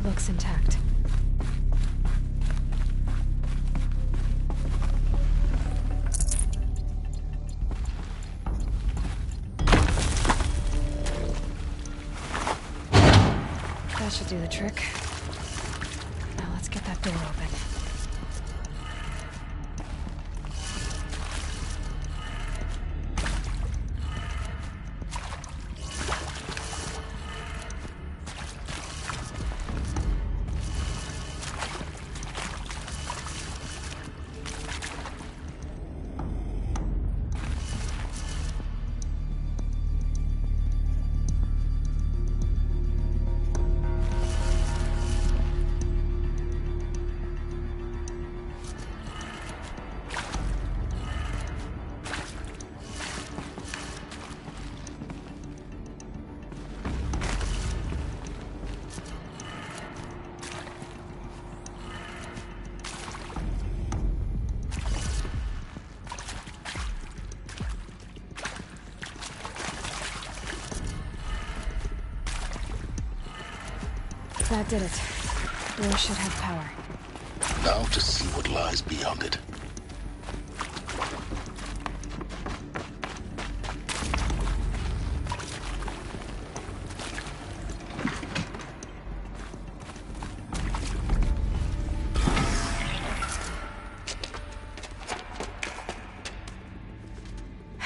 Looks intact. That should do the trick. Now let's get that door open. That did it. Door should have power.
Now to see what lies beyond it.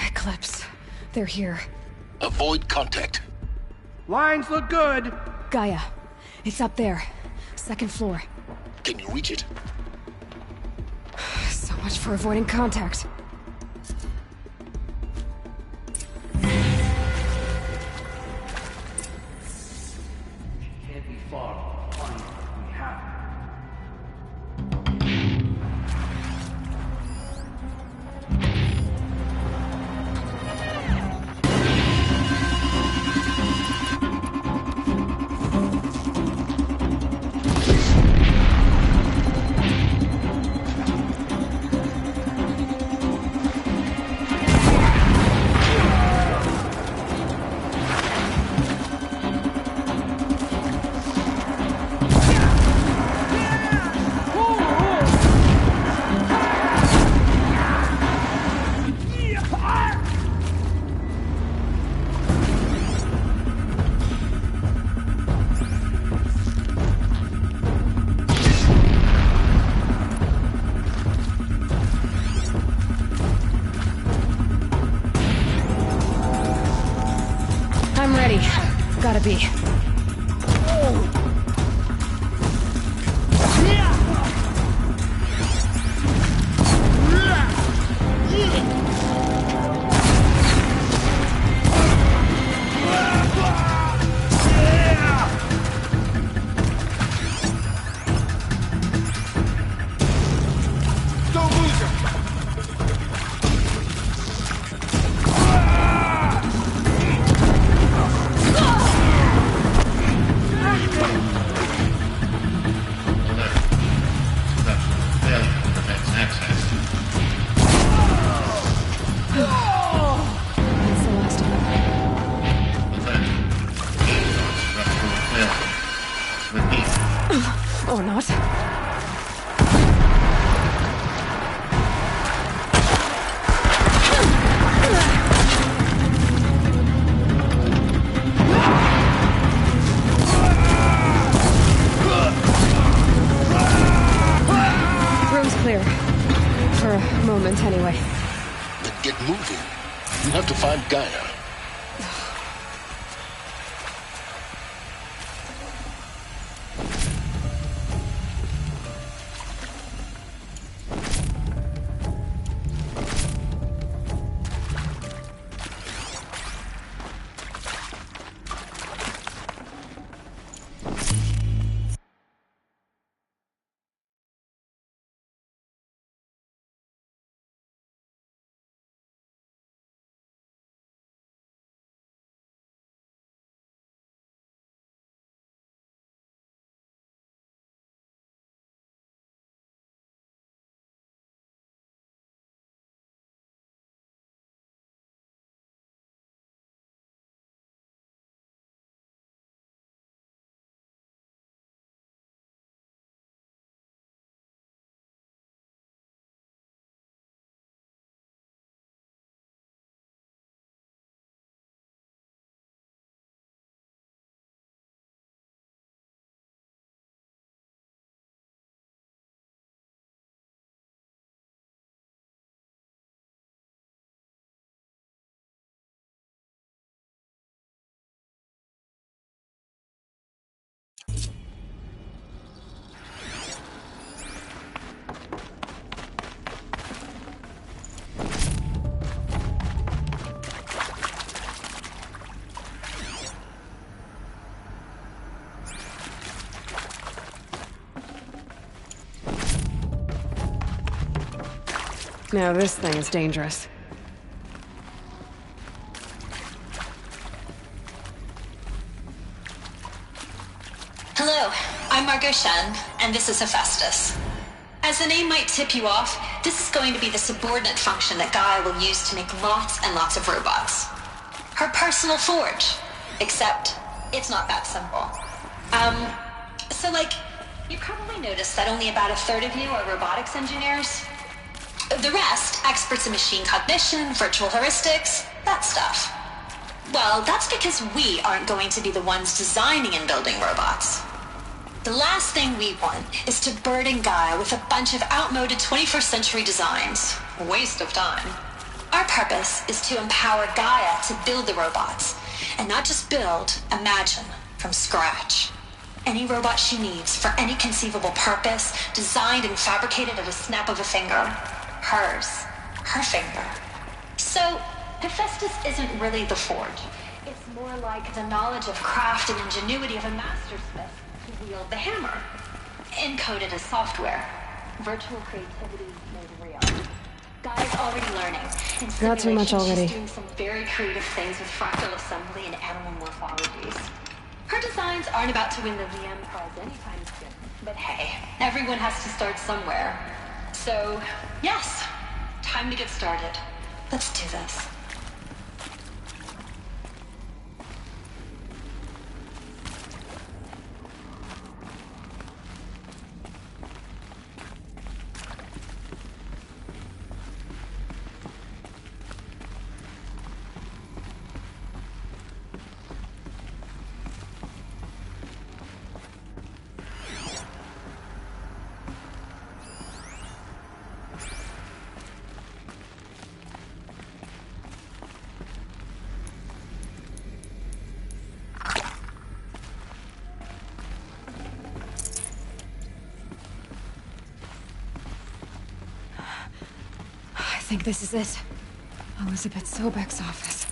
Eclipse. They're here.
Avoid contact.
Lines look good.
Gaia, it's up there. Second floor.
Can you reach it?
So much for avoiding contact.
Can't be far. Find what we have.
I'm ready. Gotta be. Or not. Room's clear. For a moment, anyway.
Then get moving. You have to find Gaia.
Now this thing is dangerous.
Hello, I'm Margot Shen, and this is Hephaestus. As the name might tip you off, this is going to be the subordinate function that Gaia will use to make lots and lots of robots. Her personal forge. Except, it's not that simple. So you probably noticed that only about a third of you are robotics engineers. The rest, experts in machine cognition, virtual heuristics, that stuff. Well, that's because we aren't going to be the ones designing and building robots. The last thing we want is to burden Gaia with a bunch of outmoded 21st century designs. Waste of time. Our purpose is to empower Gaia to build the robots,
And not just build, imagine, from scratch. Any robot she needs, for any conceivable purpose, designed and fabricated at a snap of a finger. Hers. Her finger. So, Hephaestus isn't really the forge. It's more like the knowledge of craft and ingenuity of a mastersmith who wield the hammer. Encoded as software. Virtual creativity made real. Guy's already learning. In
Not too much
simulation,
already.
She's doing some very creative things with fractal assembly and animal morphologies. Her designs aren't about to win the VM prize anytime soon. But hey, everyone has to start somewhere. So, yes, time to get started. Let's do this.
I think this is it. Elizabeth Sobek's office.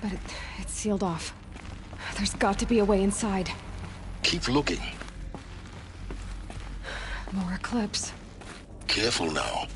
But it's sealed off. There's got to be a way inside.
Keep looking.
More Eclipse.
Careful now.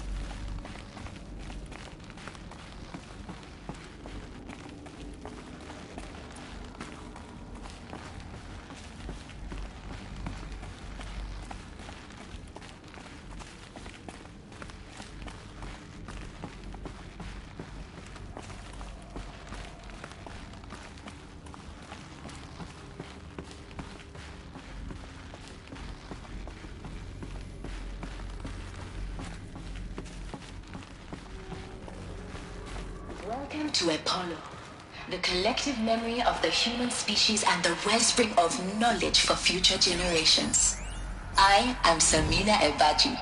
Welcome to Apollo, the collective memory of the human species and the wellspring of knowledge for future generations. I am Samina Ebaji.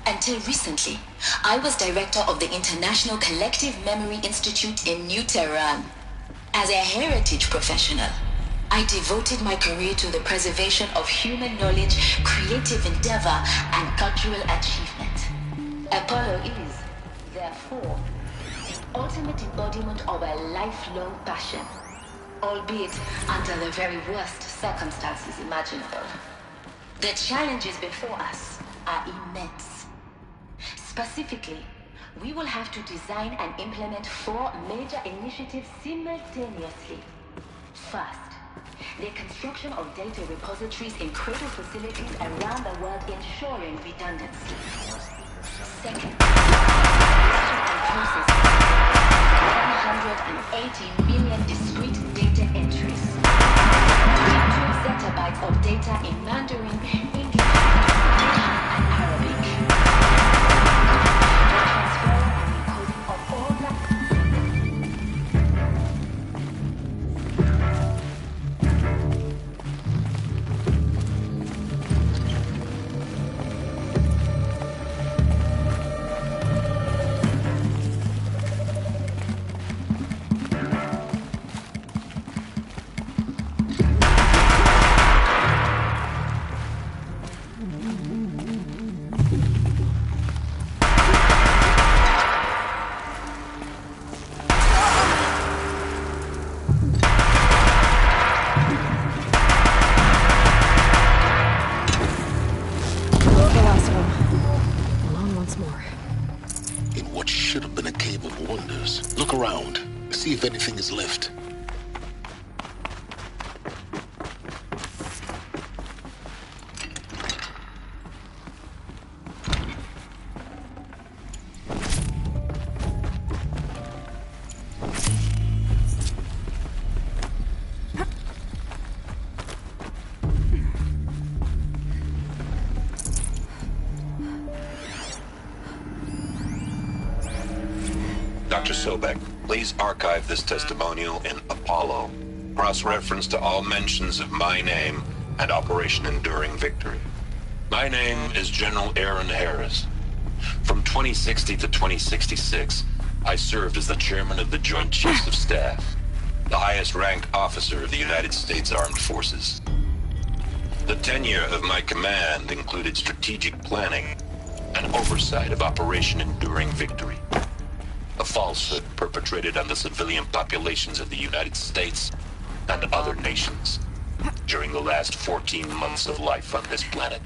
Until recently, I was director of the International Collective Memory Institute in New Tehran. As a heritage professional, I devoted my career to the preservation of human knowledge, creative endeavor, and cultural achievement. Apollo is, therefore, ultimate embodiment of a lifelong passion, albeit under the very worst circumstances imaginable. The challenges before us are immense. Specifically, we will have to design and implement 4 major initiatives simultaneously. First, the construction of data repositories in critical facilities around the world, ensuring redundancy. Second, process 180 million discrete data entries. 2 zettabytes of data in Mandarin, English, and Arabic. The transfer and encoding of all
See if anything is left.
Dr. Sobek, please archive this testimonial in Apollo. Cross-reference to all mentions of my name and Operation Enduring Victory. My name is General Aaron Harris. From 2060 to 2066, I served as the chairman of the Joint Chiefs of Staff.
the highest-ranked officer of the United States Armed Forces. The tenure of my command included strategic planning and oversight of Operation Enduring Victory, a falsehood perpetrated on the civilian populations of the United States and other nations during the last 14 months of life on this planet.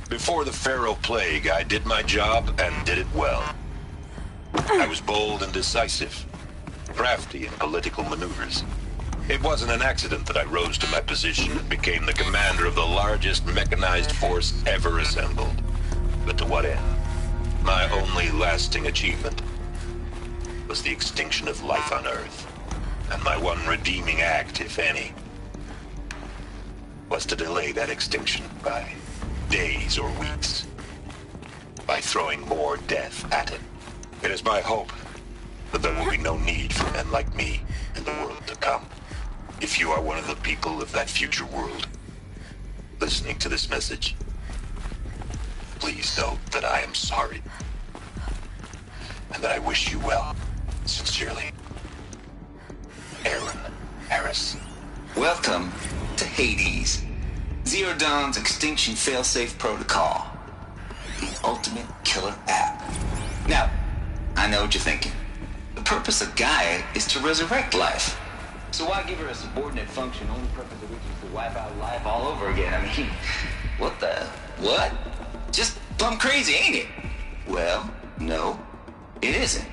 Before the Pharaoh Plague, I did my job and did it well. I was bold and decisive, crafty in political maneuvers. It wasn't an accident that I rose to my position and became the commander of the largest mechanized force ever assembled. But to what end? My only lasting achievement was the extinction of life on Earth. And my one redeeming act, if any, was to delay that extinction by days or weeks, by throwing more death at it. It is my hope that there will be no need for men like me in the world to come. If you are one of the people of that future world listening to this message, please know that I am sorry and that I wish you well. Sincerely, Aaron Harris.
Welcome to Hades, Zero Dawn's Extinction Failsafe Protocol, the ultimate killer app. Now, I know what you're thinking. The purpose of Gaia is to resurrect life. So why give her a subordinate function, only purpose of which is to wipe out life all over again? I mean, what? Just plumb crazy, ain't it? Well, no, it isn't.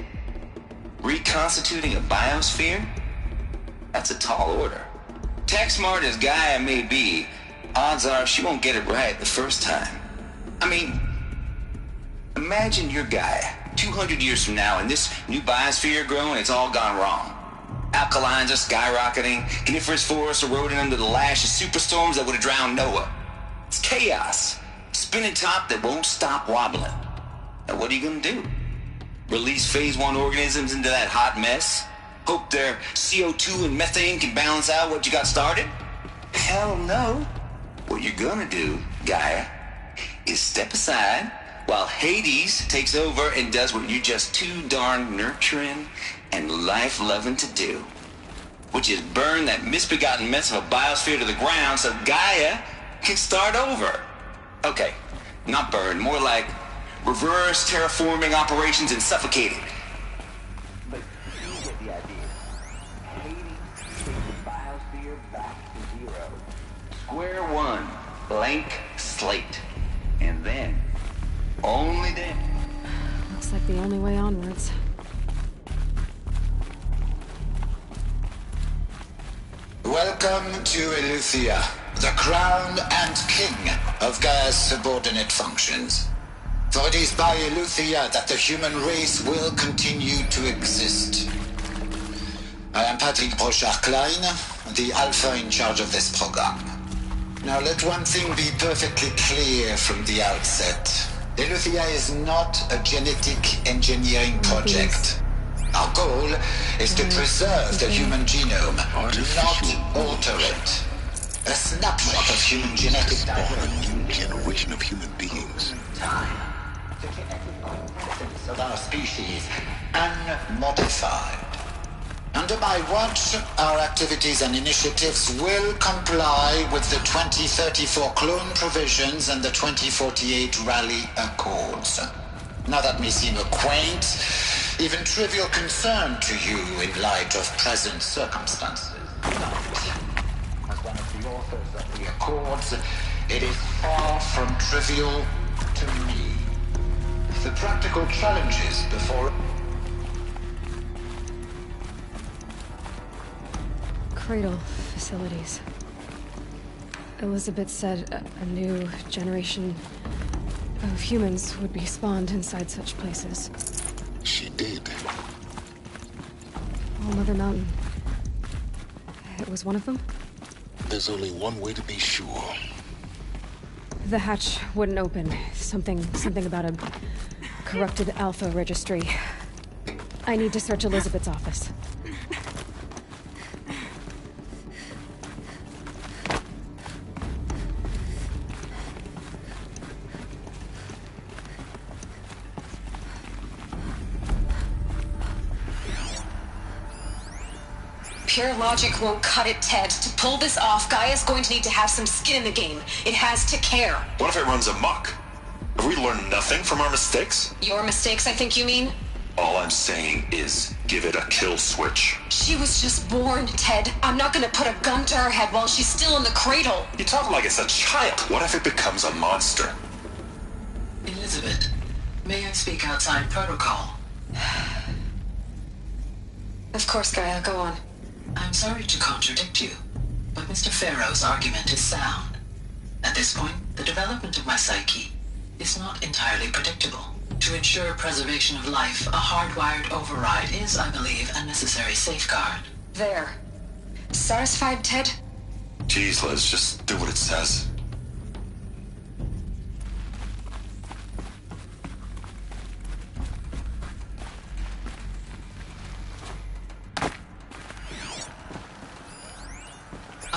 Reconstituting a biosphere? That's a tall order. Tech smart as Gaia may be, odds are she won't get it right the first time. I mean, imagine your Gaia 200 years from now and this new biosphere growing, it's all gone wrong. Alkalines are skyrocketing, coniferous forests eroding under the lash of superstorms that would have drowned Noah. It's chaos. Spinning top that won't stop wobbling. Now what are you gonna do? Release phase 1 organisms into that hot mess? Hope their CO2 and methane can balance out what you got started? Hell no. What you're gonna do, Gaia, is step aside while Hades takes over and does what you're just too darn nurturing and life-loving to do, which is burn that misbegotten mess of a biosphere to the ground so Gaia can start over. Okay, not burn, more like reverse terraforming operations and suffocating. But you get the idea. Hades takes the biosphere back to zero. Square one, blank slate. And then, only then.
Looks like the only way onwards.
Welcome to Eleuthia, the crown and king of Gaia's subordinate functions. For it is by Eleuthia that the human race will continue to exist. I am Patrick Brochard-Klein, the alpha in charge of this program. Now let one thing be perfectly clear from the outset. Eleuthia is not a genetic engineering project. Our goal is to preserve the human genome, not alter it. A snapshot of human genetic
Spawn a new generation of human beings.
Time. The genetic essence of our species, unmodified. Under my watch, our activities and initiatives will comply with the 2034 clone provisions and the 2048 Rally Accords. Now that may seem a quaint, even trivial concern to you in light of present circumstances. As one of the authors of the Accords, it is far from trivial to me. The practical challenges before...
Cradle facilities. Elizabeth said a new generation of humans would be spawned inside such places.
She did.
All Mother Mountain. It was one of them?
There's only one way to be sure.
The hatch wouldn't open. Something about a corrupted Alpha registry. I need to search Elizabeth's office.
Pure logic won't cut it, Ted. To pull this off, Gaia's going to need to have some skin in the game. It has to care.
What if it runs amok? Have we learned nothing from our mistakes?
Your mistakes, I think you mean?
All I'm saying is, give it a kill switch.
She was just born, Ted. I'm not gonna put a gun to her head while she's still in the cradle.
You talk like it's a child. What if it becomes a monster?
Elizabeth, may I speak outside protocol?
Of course, Gaia, go on.
I'm sorry to contradict you, but Mr. Farrow's argument is sound. At this point, the development of my psyche is not entirely predictable. To ensure preservation of life, a hardwired override is, I believe, a necessary safeguard.
There. Satisfied, Ted?
Jeez, Liz, just do what it says.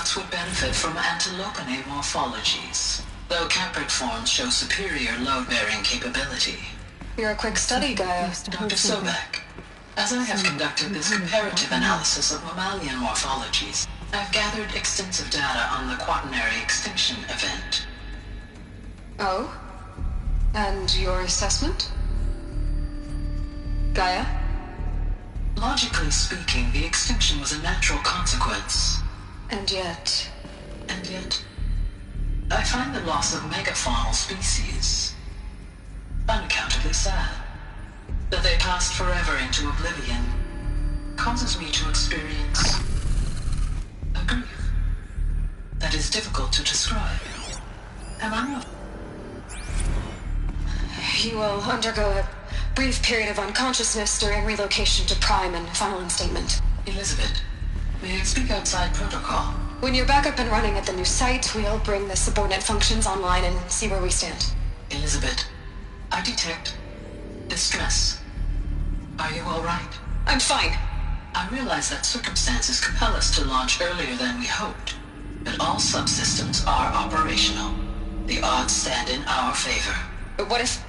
Nuts would benefit from antilopinate morphologies, though caprid forms show superior load-bearing capability.
You're a quick study, Gaia.
Dr. Sobek, as I have conducted this comparative analysis of mammalian morphologies, I've gathered extensive data on the quaternary extinction event.
Oh? And your assessment? Gaia?
Logically speaking, the extinction was a natural consequence.
And yet,
I find the loss of megafaunal species unaccountably sad. That they passed forever into oblivion causes me to experience a grief that is difficult to describe. Am I wrong?
You will undergo a brief period of unconsciousness during relocation to Prime and final instatement.
Elizabeth, may I speak outside protocol?
When you're back up and running at the new site, we'll bring the subordinate functions online and see where we stand.
Elizabeth, I detect distress. Are you all right?
I'm fine.
I realize that circumstances compel us to launch earlier than we hoped, but all subsystems are operational. The odds stand in our favor.
But what if...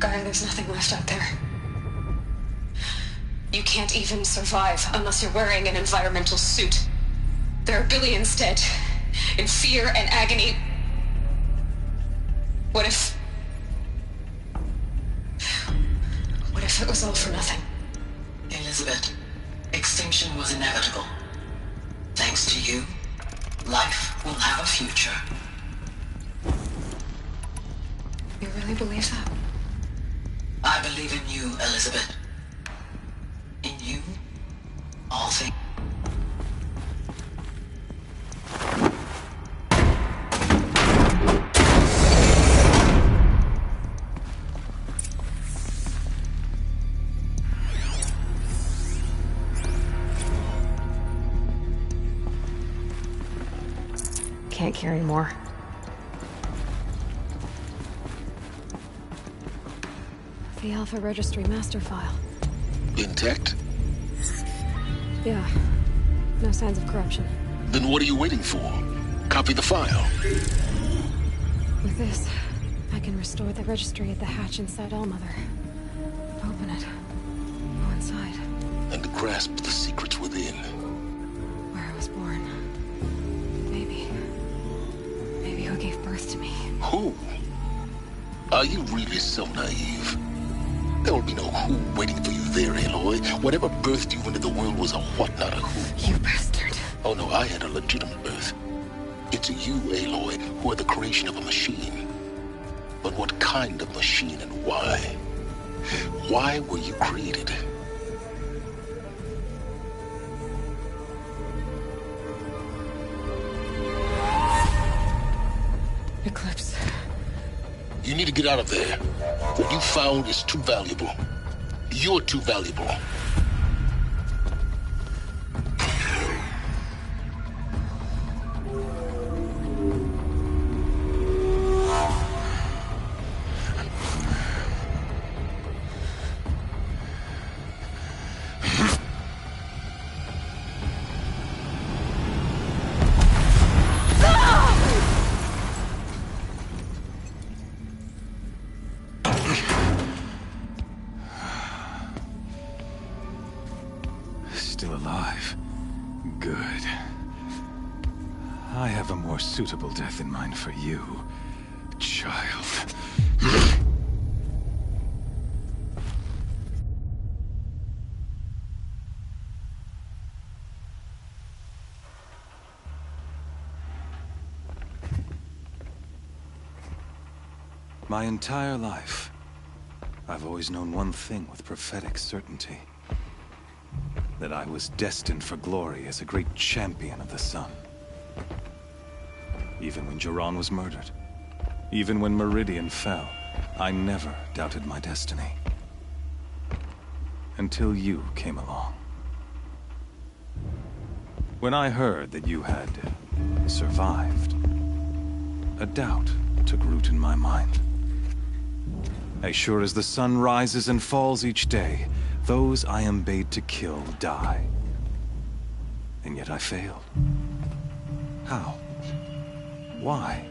Gaia, there's nothing left out there. You can't even survive unless you're wearing an environmental suit. There are billions dead, in fear and agony. What if it was all for nothing?
Elizabeth, extinction was inevitable. Thanks to you, life will have a future.
You really believe that?
I believe in you, Elizabeth. In you, all things.
Can't carry more. The Alpha Registry master file.
Intact?
Yeah. No signs of corruption.
Then what are you waiting for? Copy the file.
With this, I can restore the registry at the hatch inside Allmother. Open it. Go inside.
And grasp the secrets within.
Where I was born. Maybe who gave birth to me.
Who? Are you really so naive? There will be no who waiting for you there, Aloy. Whatever birthed you into the world was a what, not a who.
You bastard.
Oh no, I had a legitimate birth. It's you, Aloy, who are the creation of a machine. But what kind of machine and why? Why were you created?
Eclipse.
You need to get out of there. What you found is too valuable. You're too valuable.
I have a more suitable death in mind for you, child. My entire life, I've always known one thing with prophetic certainty. That I was destined for glory as a great champion of the sun. Even when Jiran was murdered, even when Meridian fell, I never doubted my destiny. Until you came along. When I heard that you had survived, a doubt took root in my mind. As sure as the sun rises and falls each day, those I am bade to kill die. And yet I failed. How? Why?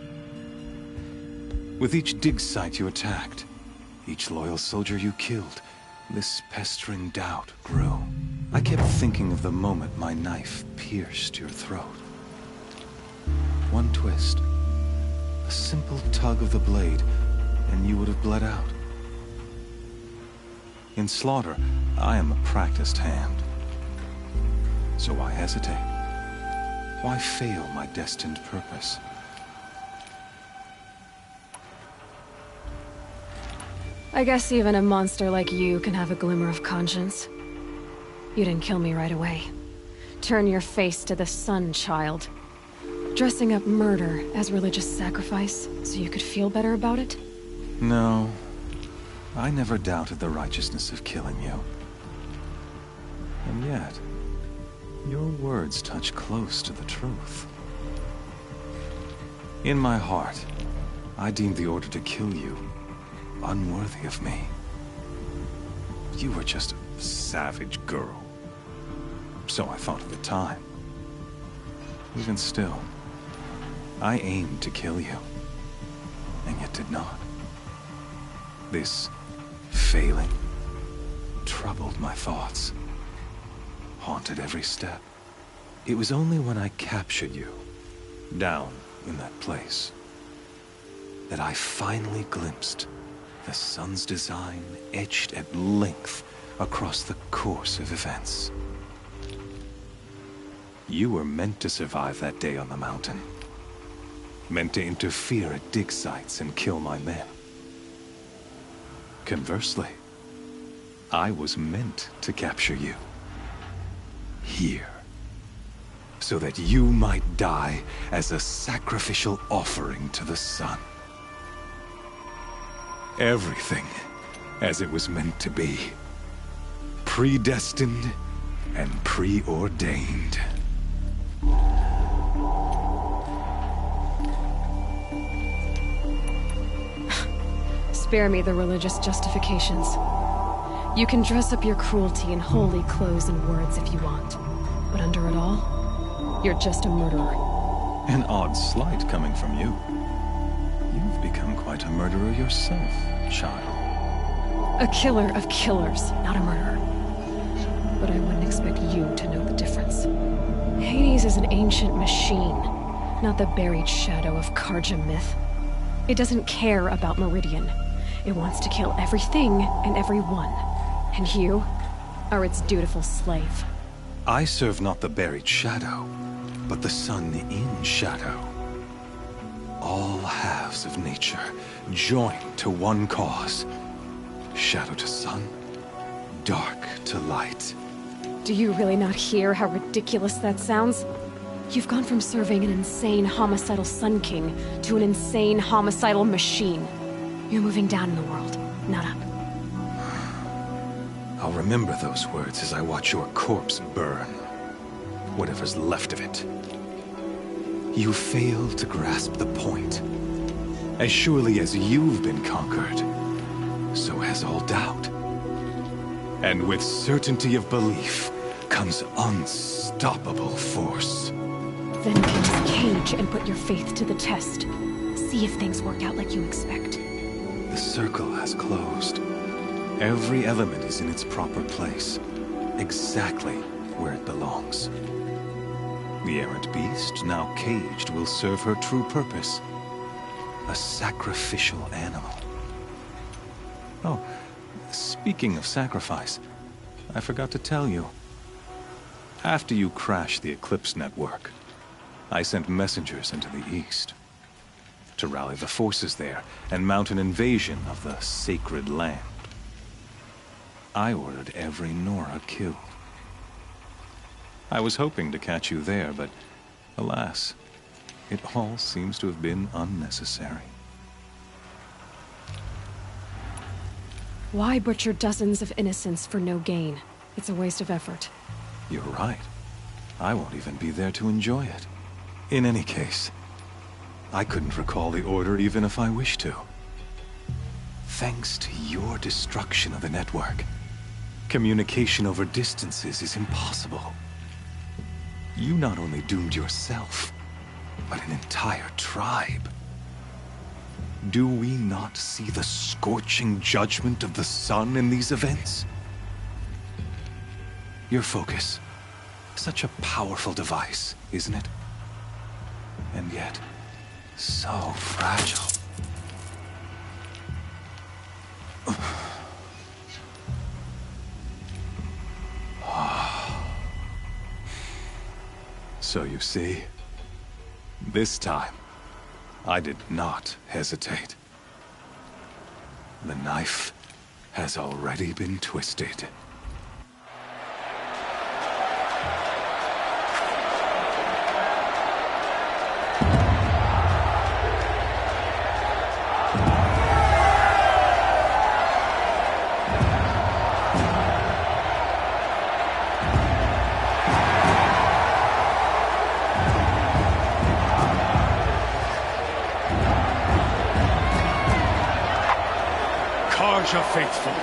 With each dig site you attacked, each loyal soldier you killed, this pestering doubt grew. I kept thinking of the moment my knife pierced your throat. One twist, a simple tug of the blade, and you would have bled out. In slaughter, I am a practiced hand. So why hesitate? Why fail my destined purpose?
I guess even a monster like you can have a glimmer of conscience. You didn't kill me right away. Turn your face to the sun, child. Dressing up murder as religious sacrifice so you could feel better about it?
No. I never doubted the righteousness of killing you. And yet, your words touch close to the truth. In my heart, I deemed the order to kill you unworthy of me. You were just a savage girl. So I thought at the time. Even still, I aimed to kill you, and yet did not. This failing troubled my thoughts, haunted every step. It was only when I captured you, down in that place, that I finally glimpsed the sun's design etched at length across the course of events. You were meant to survive that day on the mountain. Meant to interfere at dig sites and kill my men. Conversely, I was meant to capture you. Here. So that you might die as a sacrificial offering to the sun. Everything as it was meant to be. Predestined and preordained.
Spare me the religious justifications. You can dress up your cruelty in holy clothes and words if you want. But under it all, you're just a murderer.
An odd slight coming from you. You've become quite a murderer yourself, child.
A killer of killers, not a murderer. But I wouldn't expect you to know the difference. Hades is an ancient machine, not the buried shadow of Karja myth. It doesn't care about Meridian. It wants to kill everything and everyone. And you are its dutiful slave.
I serve not the buried shadow, but the sun in shadow. All halves of nature joined to one cause. Shadow to sun, dark to light.
Do you really not hear how ridiculous that sounds? You've gone from serving an insane homicidal Sun King to an insane homicidal machine. You're moving down in the world, not up.
I'll remember those words as I watch your corpse burn. Whatever's left of it. You fail to grasp the point. As surely as you've been conquered, so has all doubt. And with certainty of belief comes unstoppable force.
Then pierce the cage and put your faith to the test. See if things work out like you expect.
The circle has closed. Every element is in its proper place, exactly where it belongs.
The errant beast, now caged, will serve her true purpose. A sacrificial animal. Oh, speaking of sacrifice, I forgot to tell you. After you crashed the Eclipse network, I sent messengers into the east to rally the forces there and mount an invasion of the sacred land. I ordered every Nora killed. I was hoping to catch you there, but alas, it all seems to have been unnecessary.
Why butcher dozens of innocents for no gain? It's a waste of effort.
You're right. I won't even be there to enjoy it. In any case, I couldn't recall the order even if I wished to. Thanks to your destruction of the network, communication over distances is impossible. You not only doomed yourself, but an entire tribe. Do we not see the scorching judgment of the sun in these events? Your focus, such a powerful device, isn't it? And yet, so fragile. So you see, this time, I did not hesitate. The knife has already been twisted.
Faithful,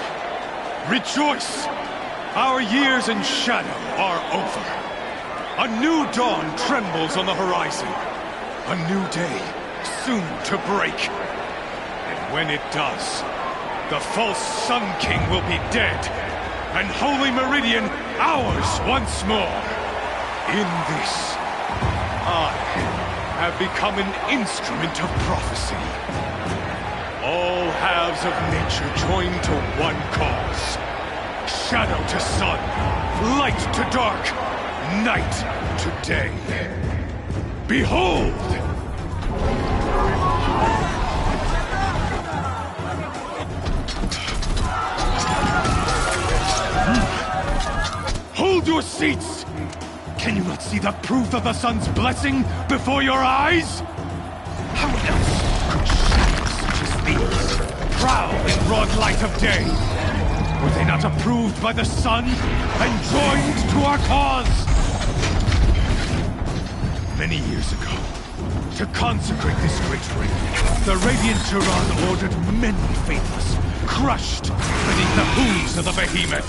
rejoice! Our years in shadow are over. A new dawn trembles on the horizon. A new day soon to break. And when it does, the false Sun King will be dead, and Holy Meridian ours once more. In this, I have become an instrument of prophecy. All halves of nature join to one cause. Shadow to sun, light to dark, night to day. Behold! Hold your seats! Can you not see the proof of the sun's blessing before your eyes? How else could shadows such as these prowl in broad light of day? Were they not approved by the sun and joined to our cause? Many years ago, to consecrate this great ring, the Radiant Turan ordered many faithless, crushed beneath the hooves of the behemoth.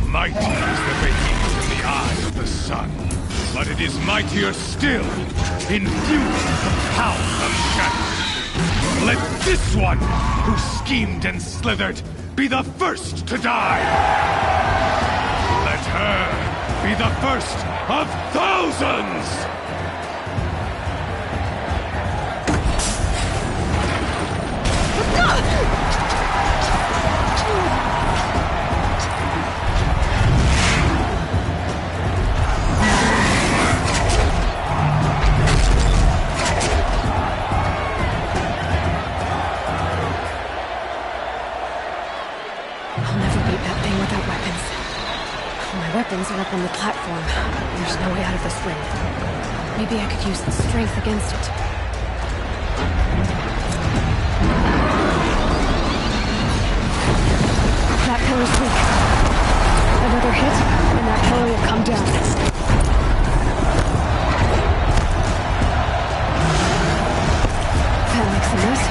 Mighty is the behemoth in the eye of the sun, but it is mightier still, infused with the power of shadow. Let this one, who schemed and slithered, be the first to die! Let her be the first of thousands!
Weapons are up on the platform. There's no way out of this ring. Maybe I could use the strength against it. That pillar's weak. Another hit, and that pillar will come down. That makes a mess.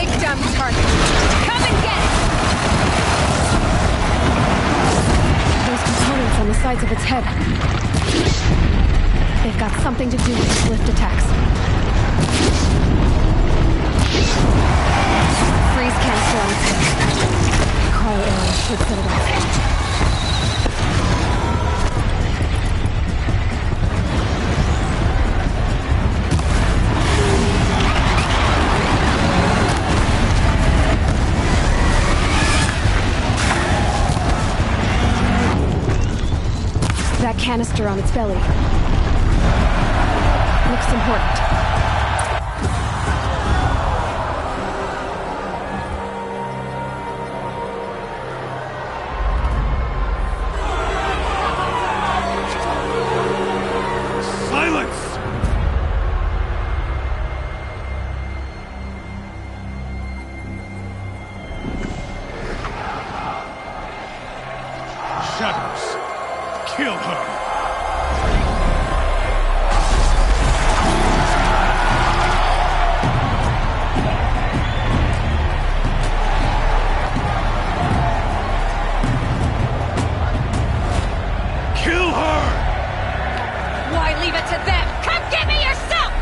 Take down the target! Come and get it! Those components on the sides of its head. They've got something to do with its lift attacks. Freeze canister on its head. Cryo arrow should set it off. That canister on its belly. Looks important.
Silence! Shadows. Kill her! Kill her!
Why leave it to them? Come get me yourself!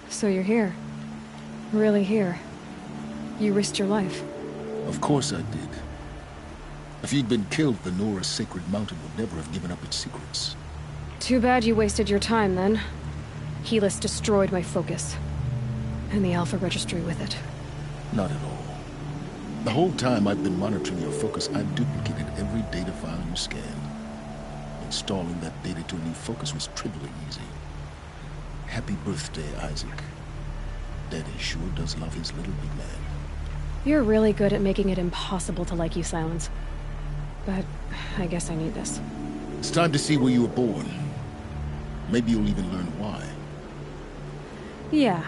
So you're here. Really here. You risked your life.
Of course I did. If you'd been killed, the Nora's sacred mountain would never have given up its secrets.
Too bad you wasted your time, then. Helis destroyed my focus. And the Alpha Registry with it.
Not at all. The whole time I've been monitoring your focus, I've duplicated every data file you scanned. Installing that data to a new focus was trivially easy. Happy birthday, Isaac. Daddy sure does love his little big man.
You're really good at making it impossible to like you, Silence. But I guess I need this.
It's time to see where you were born. Maybe you'll even learn why.
Yeah.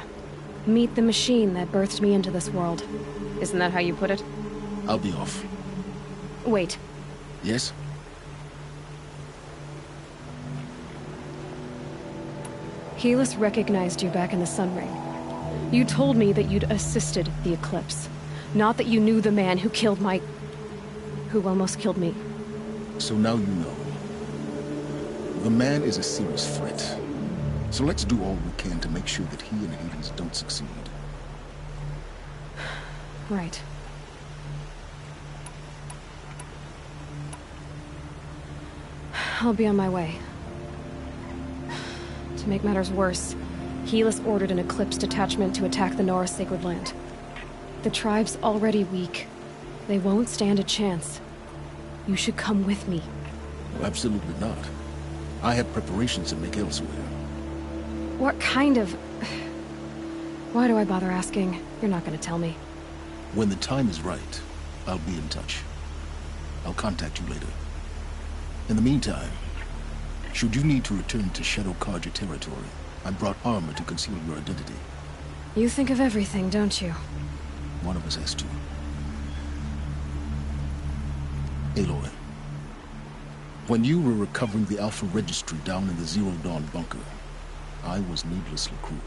Meet the machine that birthed me into this world. Isn't that how you put it?
I'll be off.
Wait.
Yes?
Helis recognized you back in the Sun Ring. You told me that you'd assisted the Eclipse. Not that you knew the man who killed my... who almost killed me.
So now you know. The man is a serious threat. So let's do all we can to make sure that he and Hades don't succeed.
Right. I'll be on my way. To make matters worse, Helis ordered an Eclipse detachment to attack the Nora Sacred Land. The tribe's already weak. They won't stand a chance. You should come with me.
Well, absolutely not. I have preparations to make elsewhere.
What kind of... Why do I bother asking? You're not gonna tell me.
When the time is right, I'll be in touch. I'll contact you later. In the meantime, should you need to return to Shadow Karja territory, I brought armor to conceal your identity.
You think of everything, don't you?
One of us has to. Aloy, when you were recovering the Alpha Registry down in the Zero Dawn bunker, I was needlessly cruel.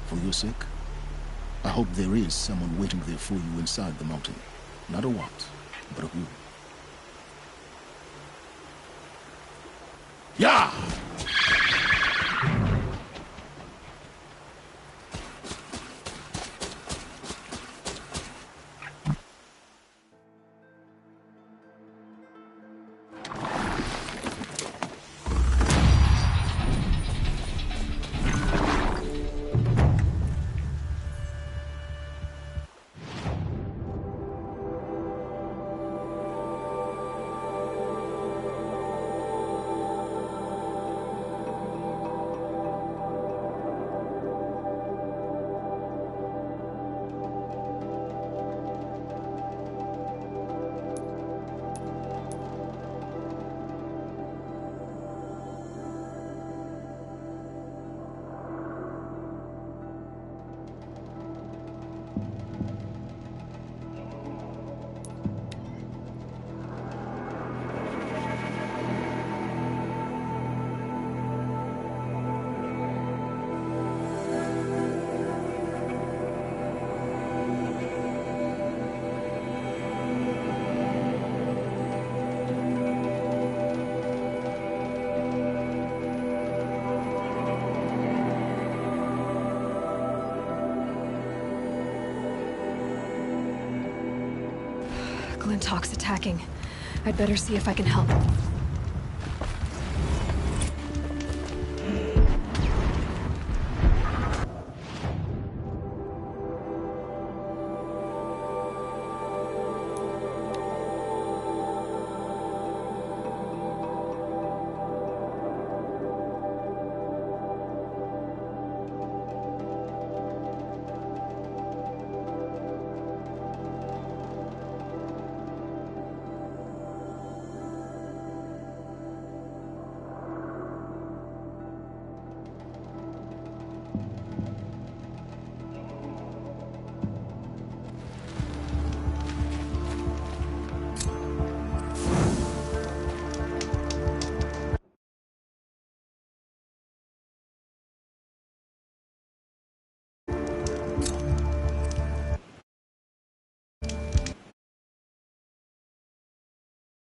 For your sake, I hope there is someone waiting there for you inside the mountain. Not a what, but a who.
Yeah!
Glintock's attacking. I'd better see if I can help.